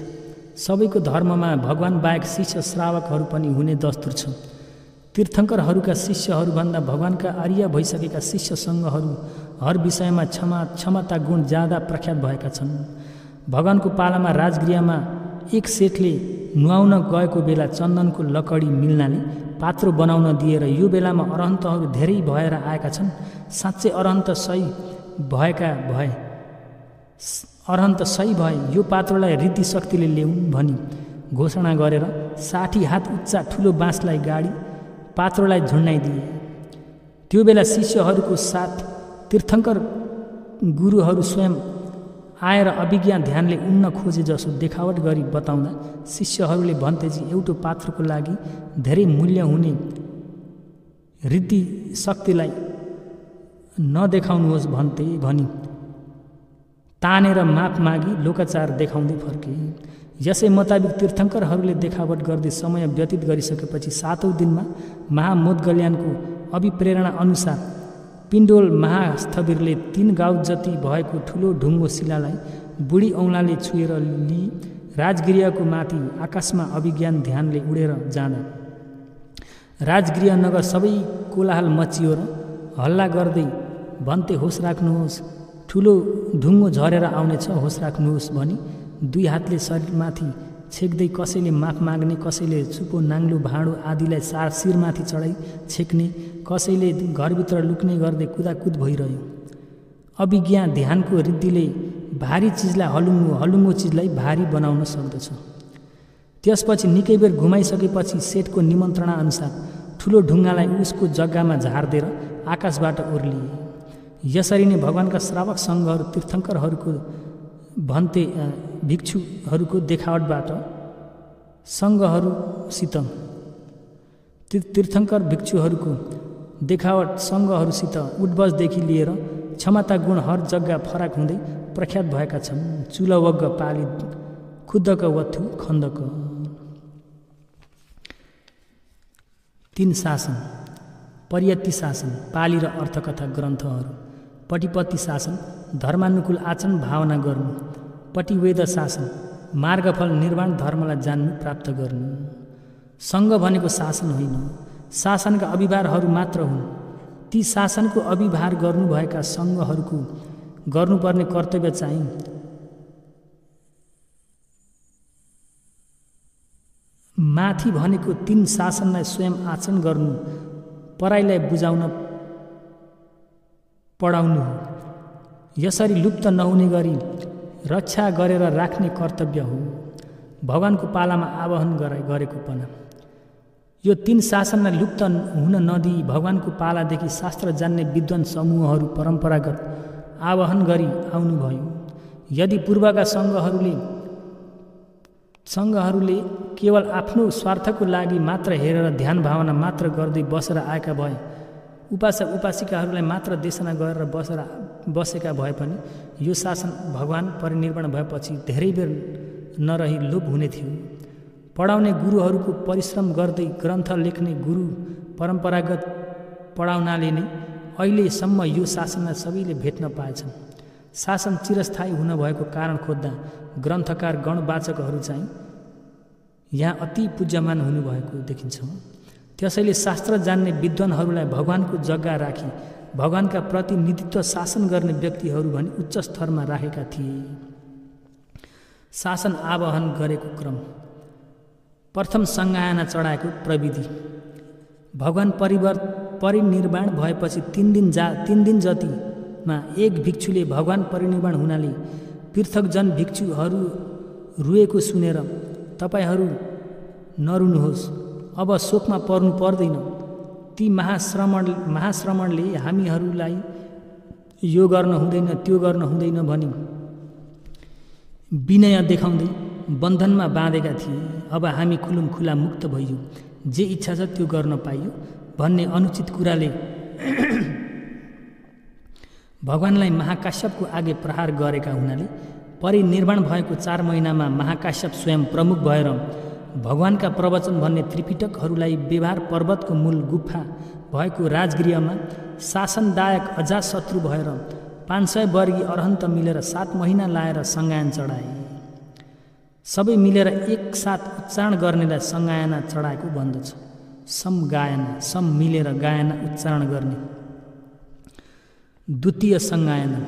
सबैको धर्ममा भगवान बाहेक शिष्य श्रावकहरू पनि हुने दस्तुर छ। तीर्थङ्करहरूका शिष्यहरूभन्दा भगवानका आर्य भइसकेका शिष्य सङ्घहरू हर विषयमा क्षमता गुण ज्यादा प्रख्यात भएका छन्। भगवानको पालामा राजगृहमा एक सेठले नुहाउन गएको बेला चन्दनको लकडी मिल्नाले पात्रो बनाउन दिएर यो बेलामा अरहन्तहरू धेरै भएर आएका छन्, साँच्चै अरहन्त सही भए यो पात्रोलाई रीति शक्तिले ल्याउन् भनी घोषणा गरेर 60 हात उच्चा ठुलो बाँसलाई गाडी पात्रोलाई झुन्डाइदिए। त्यो बेला शिष्यहरूको साथ तीर्थङ्कर गुरुहरू स्वयं आएर अभिज्ञा ध्यानले उन्न खोजे जसो देखावट गरी बताउँदा शिष्यहरूले भन्तेजी एउटा पात्रको लागि धेरै मूल्य हुने रीति शक्तिलाई नदेखाउनुहोस् भन्ते भनी तानेर माफ मागी लोकाचार देखाउँदै फर्के। यसै मुताबिक तीर्थङ्करहरूले देखावट गर्दै समय व्यतीत गरिसकेपछि 7औं दिनमा महामोदगल्यानको अभिप्रेरणा अनुसार पिण्डोल महास्थविरले 3 गाउँ जति भएको ठुलो ढुङ्गो शिलालाई बुढी औँलाले छुएर लिई राजगृहको माथि आकाशमा अभिज्ञान ध्यानले उडेर जाँदा राजगृह नगर सबै कोलाहल मचियो र हल्ला गर्दै भन्थे होस राख्नुहोस्, ठुलो ढुङ्गो झरेर आउनेछ, होस राख्नुहोस् भनी 2 हातले शरीरमाथि छेक्दै कसैले माफ माग्ने, कसैले चुपो नाङ्लो भाँडो आदिलाई शिरमाथि चढाई छेक्ने, कसैले घरभित्र लुक्ने गर्दै कुदाकुद भइरह्यो। अभिज्ञा ध्यानको रिद्धिले भारी चिजलाई हलुङ्गो, हलुङ्गो चिजलाई भारी बनाउन सक्दछ। त्यसपछि निकै बेर घुमाइसकेपछि सेठको निमन्त्रणा अनुसार ठुलो ढुङ्गालाई उसको जग्गामा झार्देर आकाशबाट ओर्लिए। यसरी नै भगवानका श्रावक सङ्घहरू तीर्थङ्करहरूको भन्ते भिक्षुहरूको देखावटबाट सङ्घहरूसित तीर्थङ्कर भिक्षुहरूको देखावट सङ्घहरूसित उठबसदेखि लिएर क्षमता गुण हर जग्गा फरक हुँदै प्रख्यात भएका छन्। चुलवग्ग पाली खुद्दक वथु खन्दक। 3 शासन। परियत्ति शासन पाली र अर्थकथा ग्रन्थहरू। पटिपत्ति शासन धर्मानुकूल आचरण भावना गर्नु। पटिवेद शासन मार्गफल निर्वाण धर्मलाई जान्नु प्राप्त गर्नु। सङ्घ भनेको शासन होइन, शासनका अभिभारहरू मात्र हुन्। ती शासनको अभिभार गर्नुभएका सङ्घहरूको गर्नुपर्ने कर्तव्य चाहिँ माथि भनेको 3 शासनलाई स्वयं आचरण गर्नु, पराईलाई बुझाउन पढाउनु हो। यसरी लुप्त नहुने गरी रक्षा गरेर राख्ने कर्तव्य हो। भगवानको पालामा आवाहन गरेको पना। यो 3 शासनलाई लुप्त हुन नदिई भगवानको पालादेखि शास्त्र जान्ने विद्वान समूहहरू परम्परागत आवाहन गरी आउनुभयो। यदि पूर्वका सङ्घहरूले केवल आफ्नो स्वार्थको लागि मात्र हेरेर ध्यान भावना मात्र गर्दै बसेर आएका भए, उपासक उपासिकाहरूलाई मात्र देशना गरेर बसेका भए पनि यो शासन भगवान परिनिर्वाण भएपछि धेरै बेर नरही लोप हुने थियो। पढाउने गुरुहरूको परिश्रम गर्दै ग्रन्थ लेख्ने गुरु परम्परागत पढाउनाले नै अहिलेसम्म यो शासनलाई सबैले भेट्न पाएछन्। शासन चिरस्थायी हुन भएको कारण खोज्दा ग्रन्थकार गणवाचकहरू चाहिँ यहाँ अति पूज्यमान हुनुभएको देखिन्छ। त्यसैले शास्त्र जान्ने विद्वानहरूलाई भगवानको जग्गा राखी भगवानका प्रतिनिधित्व शासन गर्ने व्यक्तिहरू भनी उच्च स्तरमा राखेका थिए। शासन आवाहन गरेको क्रम। प्रथम सङ्गायना चढाएको प्रविधि। भगवान परिनिर्वाण भएपछि 3 दिन जतिमा एक भिक्षुले भगवान परिनिर्वाण हुनाले पृथकजन भिक्षुहरू रुएको सुनेर तपाईहरू नरुनुहोस्, अब शोकमा पर्नु पर्दैन। ती महाश्रमणले हामीहरूलाई यो गर्न हुँदैन, त्यो गर्न हुँदैन भनी विनय देखाउँदै बन्धनमा बाँधेका थिए। अब हामी खुलुम खुला मुक्त भइयो, जे इच्छा छ त्यो गर्न पाइयो भन्ने अनुचित कुराले भगवानलाई महाकाश्यपको आगे प्रहार गरेका हुनाले परिनिर्वाण भएको 4 महिनामा महाकाश्यप स्वयं प्रमुख भएर भगवानका प्रवचन भन्ने त्रिपिटकहरूलाई व्यवहार पर्वतको मूल गुफा भएको राजगृहमा शासनदायक अजातशत्रु भएर 500 वर्गीय अरहन्त मिलेर 7 महिना लाएर सङ्गायन चढाए। सबै मिलेर एकसाथ उच्चारण गर्नेलाई सङ्गायना चढाएको भन्दछ। समगायना, सम मिलेर गायना उच्चारण गर्ने। द्वितीय सङ्गायना।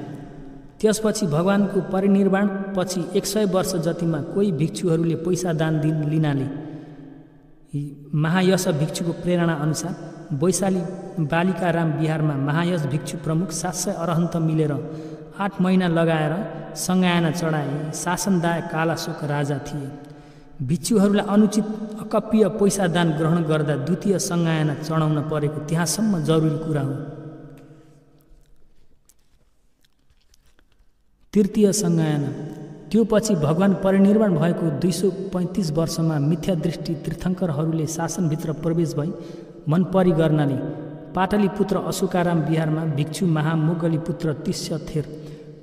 त्यसपछि भगवानको परिनिर्वाण पछि 100 वर्ष जतिमा कोही भिक्षुहरूले पैसा दान लिनाले महायश भिक्षुको प्रेरणा अनुसार वैशाली बालिकाराम बिहारमा महायश भिक्षु प्रमुख 700 अरहन्त मिलेर 8 महिना लगाएर सङ्गायना चढाए। शासनदायक कालाशोक राजा थिए। भिक्षुहरूलाई अनुचित अकप्य पैसा दान ग्रहण गर्दा द्वितीय सङ्गायना चढाउन परेको त्यहाँसम्म जरुरी कुरा हो। तृतीय सङ्गायना। त्यो पछि भगवान परिनिर्वाण भएको 235 वर्षमा मिथ्यादृष्टि तीर्थङ्करहरूले शासनभित्र प्रवेश भई मनपरी गर्नाले पाटलीपुत्र अशोकाराम बिहारमा भिक्षु महामोगली पुत्र तिष्यथेर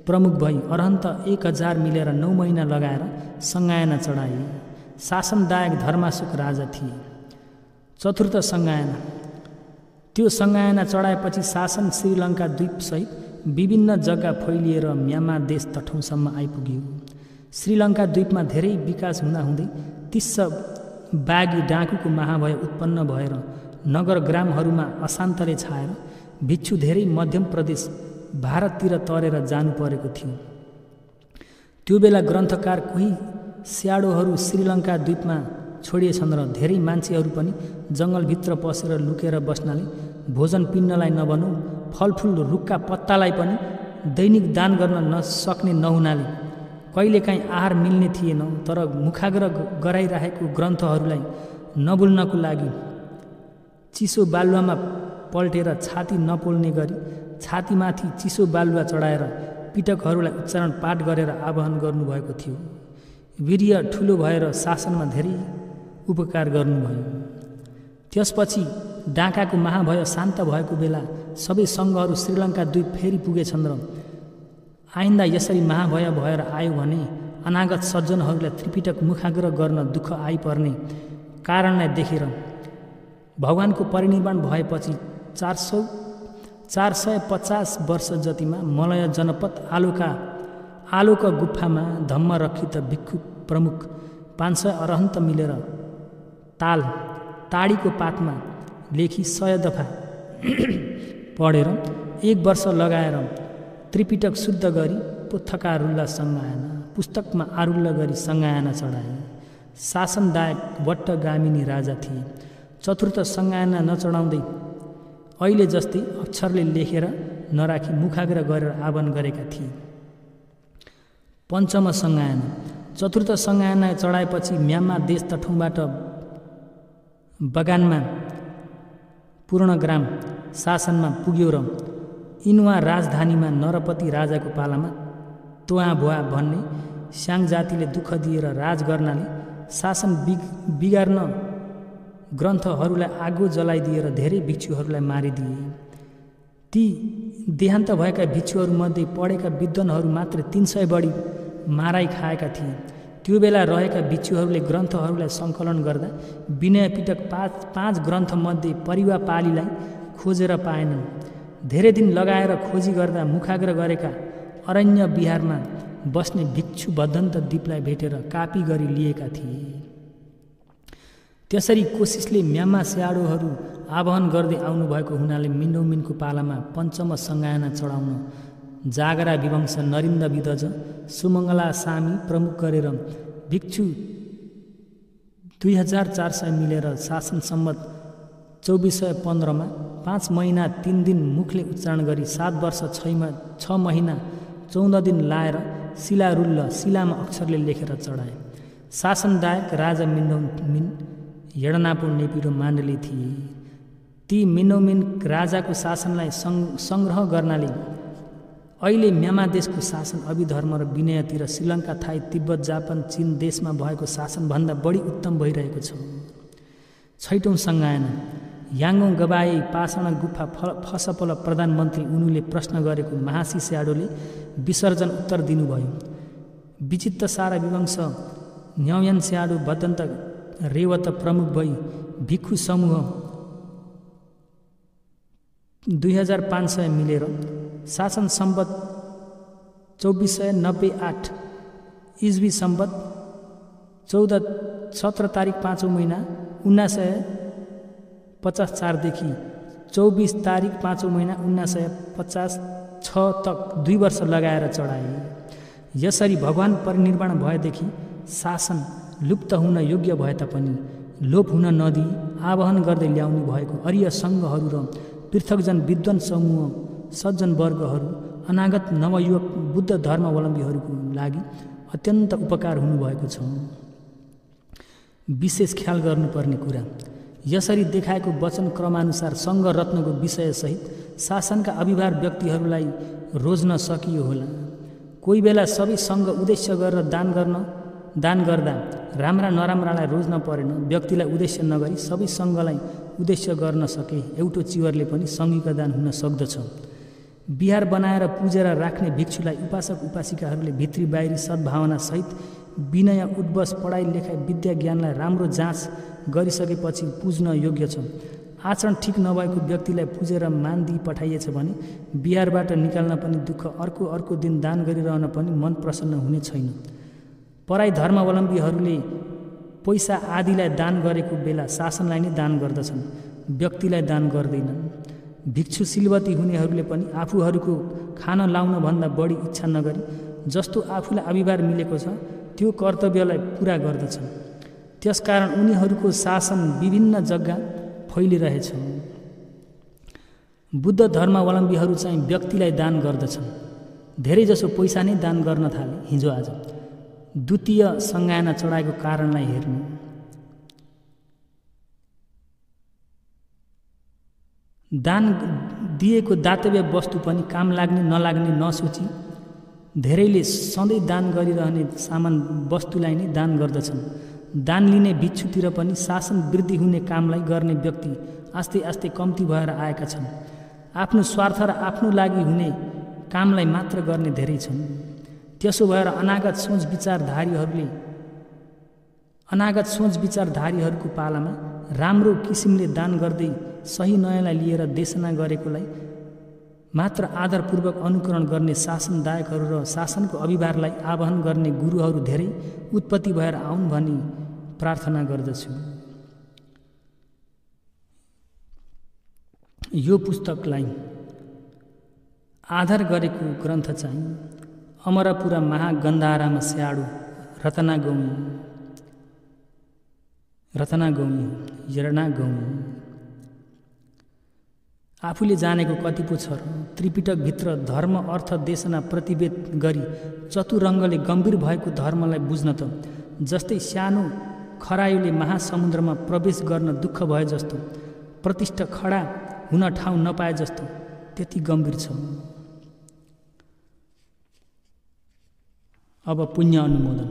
प्रमुख भई अरहन्त 1000 मिलेर 9 महिना लगाएर सङ्गायना चढाए। शासनदायक धर्माशोक राजा थिए। चतुर्थ सङ्गायना। त्यो सङ्गायना चढाएपछि शासन श्रीलङ्का द्वीपसहित विभिन्न जग्गा फैलिएर म्यानमार देश तटौँसम्म आइपुग्यो। श्रीलङ्का द्वीपमा धेरै विकास हुँदाहुँदै 30 बागी डाँकुको महाभय उत्पन्न भएर नगर ग्रामहरूमा अशान्तले छाएर भिक्षु धेरै मध्यम प्रदेश भारततिर तरेर जानु परेको थियो। त्यो बेला ग्रन्थकार कोही स्याडोहरू श्रीलङ्का द्वीपमा छोडिएछन् र धेरै मान्छेहरू पनि जङ्गलभित्र पसेर लुकेर बस्नाले भोजन पिण्डलाई नभनौँ फलफुल रुखका पत्तालाई पनि दैनिक दान गर्न नसक्ने नहुनाले कहिलेकाहीँ आहार मिल्ने थिएन। तर मुखाग्र गराइरहेको ग्रन्थहरूलाई नभुल्नको लागि चिसो बालुवामा पल्टेर छाती नपोल्ने गरी छातीमाथि चिसो बालुवा चढाएर पिटकहरूलाई उच्चारण पाठ गरेर आह्वान गर्नुभएको थियो। वीर्य ठुलो भएर शासनमा धेरै उपकार गर्नुभयो। त्यसपछि डाँकाको महाभय शान्त भएको बेला सबै सङ्घहरू श्रीलङ्का द्वीप फेरि पुगेछन् र आइन्दा यसरी महाभय भएर आयो भने अनागत सज्जनहरूलाई त्रिपिटक मुखाग्र गर्न दुःख आइपर्ने कारणलाई देखेर भगवानको परिनिर्वाण भएपछि 450 वर्ष जतिमा मलय जनपद आलोक गुफामा धम्म रक्षित भिक्षु प्रमुख 500 अरहन्त मिलेर ताडीको पातमा लेखी 100 दफा पढेर 1 वर्ष लगाएर त्रिपिटक शुद्ध गरी पुस्तकमा आरुल्ला गरी सङ्गायना चढाए। शासनदायक वट्टगामिनी राजा थिए। चतुर्थ सङ्गायना नचढाउँदै अहिले जस्तै अक्षरले लेखेर नराखी मुखाग्र गरेर आह्वान गरेका थिए। पञ्चम सङ्गायना। चतुर्थ सङ्गायना चढाएपछि म्यानमार देश तटौँबाट बगानमा पूर्णग्राम शासनमा पुग्यो र इनुवा राजधानीमा नरपति राजाको पालामा तोआ भुवा भन्ने स्याङ जातिले दुःख दिएर राज गर्नाले शासन बिगार्न ग्रन्थहरूलाई आगो जलाइदिएर धेरै भिक्षुहरूलाई मारिदिए। ती देहान्त भएका भिक्षुहरूमध्ये पढेका विद्वानहरू मात्र 300 बढी माराई खाएका थिए। त्यो बेला रहेका भिक्षुहरूले ग्रन्थहरूलाई सङ्कलन गर्दा विनय पिटक 5 ग्रन्थमध्ये परिवापालीलाई खोजेर पाएनन्। धेरै दिन लगाएर खोजी गर्दा मुखाग्र गरेका अरण्य विहारमा बस्ने भिक्षु भदन्त दीपलाई भेटेर कापी गरी लिएका थिए। त्यसरी कोसिसले म्यानमार स्याडोहरू आह्वान गर्दै आउनुभएको हुनाले मिन्डौमिनको पालामा पञ्चम सङ्गायना चढाउन जागरा विवंश नरिन्द विदज सुमङ्गला सामी प्रमुख गरेर भिक्षु 2400 मिलेर शासन सम्मत 2415 मा 5 महिना 3 दिन मुखले उच्चारण गरी 7 वर्ष 6 महिना 14 दिन लाएर शिलामा अक्षरले लेखेर चढाए। शासनदायक राजा मिन्डौमिन यडनापुर नेपिरो माण्डली थिए। ती मिन्डौमिन राजाको शासनलाई सङ्ग्रह गर्नाले अहिले म्यानमार देशको शासन अभिधर्म र विनयतिर श्रीलङ्का थाई तिब्बत जापान चीन देशमा भएको शासनभन्दा बढी उत्तम भइरहेको छ। छैटौँ सङ्गायना। याङ्गोङ गबाई पाषाण गुफा फसपल प्रधानमन्त्री उनुले प्रश्न गरेको महासी स्याडोले विसर्जन उत्तर दिनुभयो। विचित्र सारा विवंश न्याउयान स्याडो भदन्त रेवत प्रमुख भई भिक्षु समूह 2500 मिलेर शासन सम्बत 2498 इस्वी सम्बत 17 तारिक 5औं महिना 1954 देखि 24 तारिक 5औं महिना 1956 तक 2 वर्ष लगाएर चढाए। यसरी भगवान परिनिर्वाण भएदेखि शासन लुप्त हुन योग्य भए तापनि लोप हुन नदिई आह्वान गर्दै ल्याउनु भएको अर्य सङ्घहरू र पृथकजन विद्वान समूह सज्जन वर्गहरू अनागत नवयुवक बुद्ध धर्मावलम्बीहरूको लागि अत्यन्त उपकार हुनुभएको छ। विशेष ख्याल गर्नुपर्ने कुरा यसरी देखाएको वचन क्रमानुसार सङ्घ रत्नको विषयसहित शासनका अभिभार व्यक्तिहरूलाई रोज्न सकियो होला। कोही बेला सबै सङ्घ उद्देश्य गरेर दान गर्दा राम्रा नराम्रालाई रोज्न परेन। व्यक्तिलाई उद्देश्य नगरी सबै सङ्घलाई उद्देश्य गर्न सके एउटो चिवरले पनि सङ्घीको दान हुन सक्दछ। बिहार बनाएर पुजेर राख्ने भिक्षुलाई उपासक उपासिकाहरूले भित्री बाहिरी सद्भावना सहित विनय उद्वस पढाइ लेखाइ विद्या ज्ञानलाई राम्रो जाँच गरिसकेपछि पुज्न योग्य छ। आचरण ठिक नभएको व्यक्तिलाई पुजेर मान दिई पठाइएछ भने बिहारबाट निकाल्न पनि दुःख, अर्को दिन दान गरिरहन पनि मन प्रसन्न हुने छैन। पराई धर्मावलम्बीहरूले पैसा आदिलाई दान गरेको बेला शासनलाई नै दान गर्दछन्, व्यक्तिलाई दान गर्दैनन्। भिक्षु सिलवती हुनेहरूले पनि आफूहरूको खान लाउनभन्दा बढी इच्छा नगरी जस्तो आफूलाई आविर्भाव मिलेको छ त्यो कर्तव्यलाई पुरा गर्दछन्। त्यसकारण उनीहरूको शासन विभिन्न जग्गा फैलिरहेछ। बुद्ध धर्मावलम्बीहरू चाहिँ व्यक्तिलाई दान गर्दछन्, धेरैजसो पैसा नै दान गर्न थाले हिजो आज। द्वितीय सङ्गायना चढाएको कारणलाई हेर्नु। दान दिएको दातव्य वस्तु पनि काम लाग्ने नलाग्ने नसोची धेरैले सधैँ दान गरिरहने सामान वस्तुलाई नै दान गर्दछन्। दान लिने भिक्षुतिर पनि शासन वृद्धि हुने कामलाई गर्ने व्यक्ति आस्ते आस्ते कम्ती भएर आएका छन्। आफ्नो स्वार्थ र आफ्नो लागि हुने कामलाई मात्र गर्ने धेरै छन्। त्यसो भएर अनागत सोच विचारधारीहरूको पालामा राम्रो किसिमले दान गर्दै सही नयाँलाई लिएर देशना गरेकोलाई मात्र आदरपूर्वक अनुकरण गर्ने शासनदायकहरू र शासनको अभिभारलाई आह्वान गर्ने गुरुहरू धेरै उत्पत्ति भएर आउन् भनी प्रार्थना गर्दछु। यो पुस्तकलाई आधार गरेको ग्रन्थ चाहिँ अमरपुरा महागन्धाराम स्याडु रत्नागौमी। आफूले जानेको कति पो छ र त्रिपिटकभित्र धर्म अर्थ देशना प्रतिवेद गरी चतुरङ्गले गम्भीर भएको धर्मलाई बुझ्न त जस्तै सानो खरायोले महासमुद्रमा प्रवेश गर्न दुःख भए जस्तो, प्रतिष्ठा खडा हुन ठाउँ नपाए जस्तो त्यति गम्भीर छ। अब पुण्य अनुमोदन।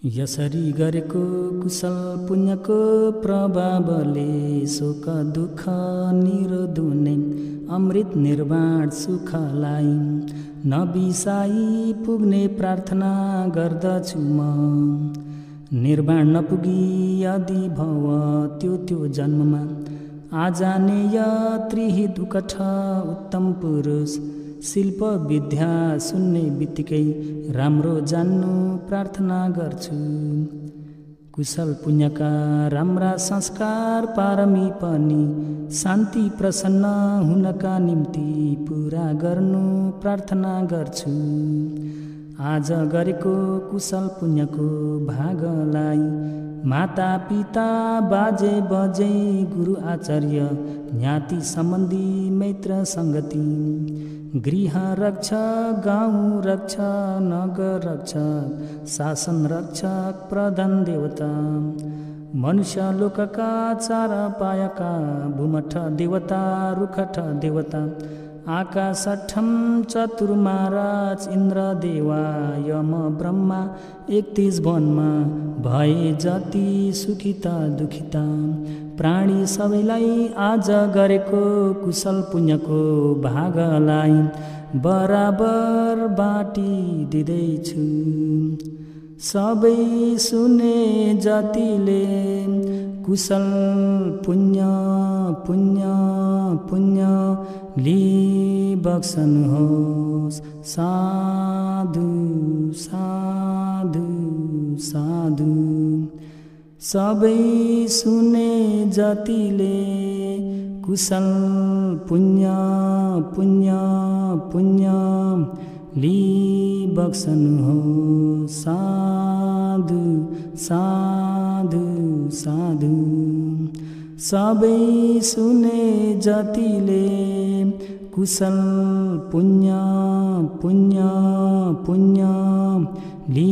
यसरी गरेको कुशल पुण्यको प्रभावले शोक दुःख निरोधुने अमृत निर्वाण सुखलाई नबिसाई पुग्ने प्रार्थना गर्दछु म। निर्वाण नपुगी यदि भव त्यो जन्ममा आजाने यत्रिही दुकठ उत्तम पुरुष शिल्प विद्या सुन्ने बित्तिकै राम्रो जान्नु प्रार्थना गर्छु। कुशल पुण्यका राम्रा संस्कार पारमी पनि शान्ति प्रसन्न हुनका निम्ति पुरा गर्नु प्रार्थना गर्छु। आज गरेको कुशल पुण्यको भागलाई माता पिता बाजे बजै गुरु आचार्य ज्ञाति सम्बन्धी मैत्र सङ्गति गृह रक्षक गाउँ रक्षक नगर रक्षक शासन रक्षक प्रधान देवता मनुष्य लोकका चार पायका भूमठ देवता रुखठ देवता आकाशठम चतुर्माराज इन्द्र देवा यम ब्रह्मा 31 वनमा भए जति सुखिता दुखिता प्राणी सबैलाई आज गरेको कुशल पुण्यको भागलाई बराबर बाटी दिँदैछु। सबै सुने जतिले कुशल पुण्य पुण्य पुण्य ली बक्सनुहोस्। साधु साधु साधु। सबै सुने जतिले कुशल पुण्य पुण्य पुण्य ली बक्सनुहोस्। साधु साधु साधु। सबै सुने जतिले कुशल पुण्य पुण्य पुण्य ली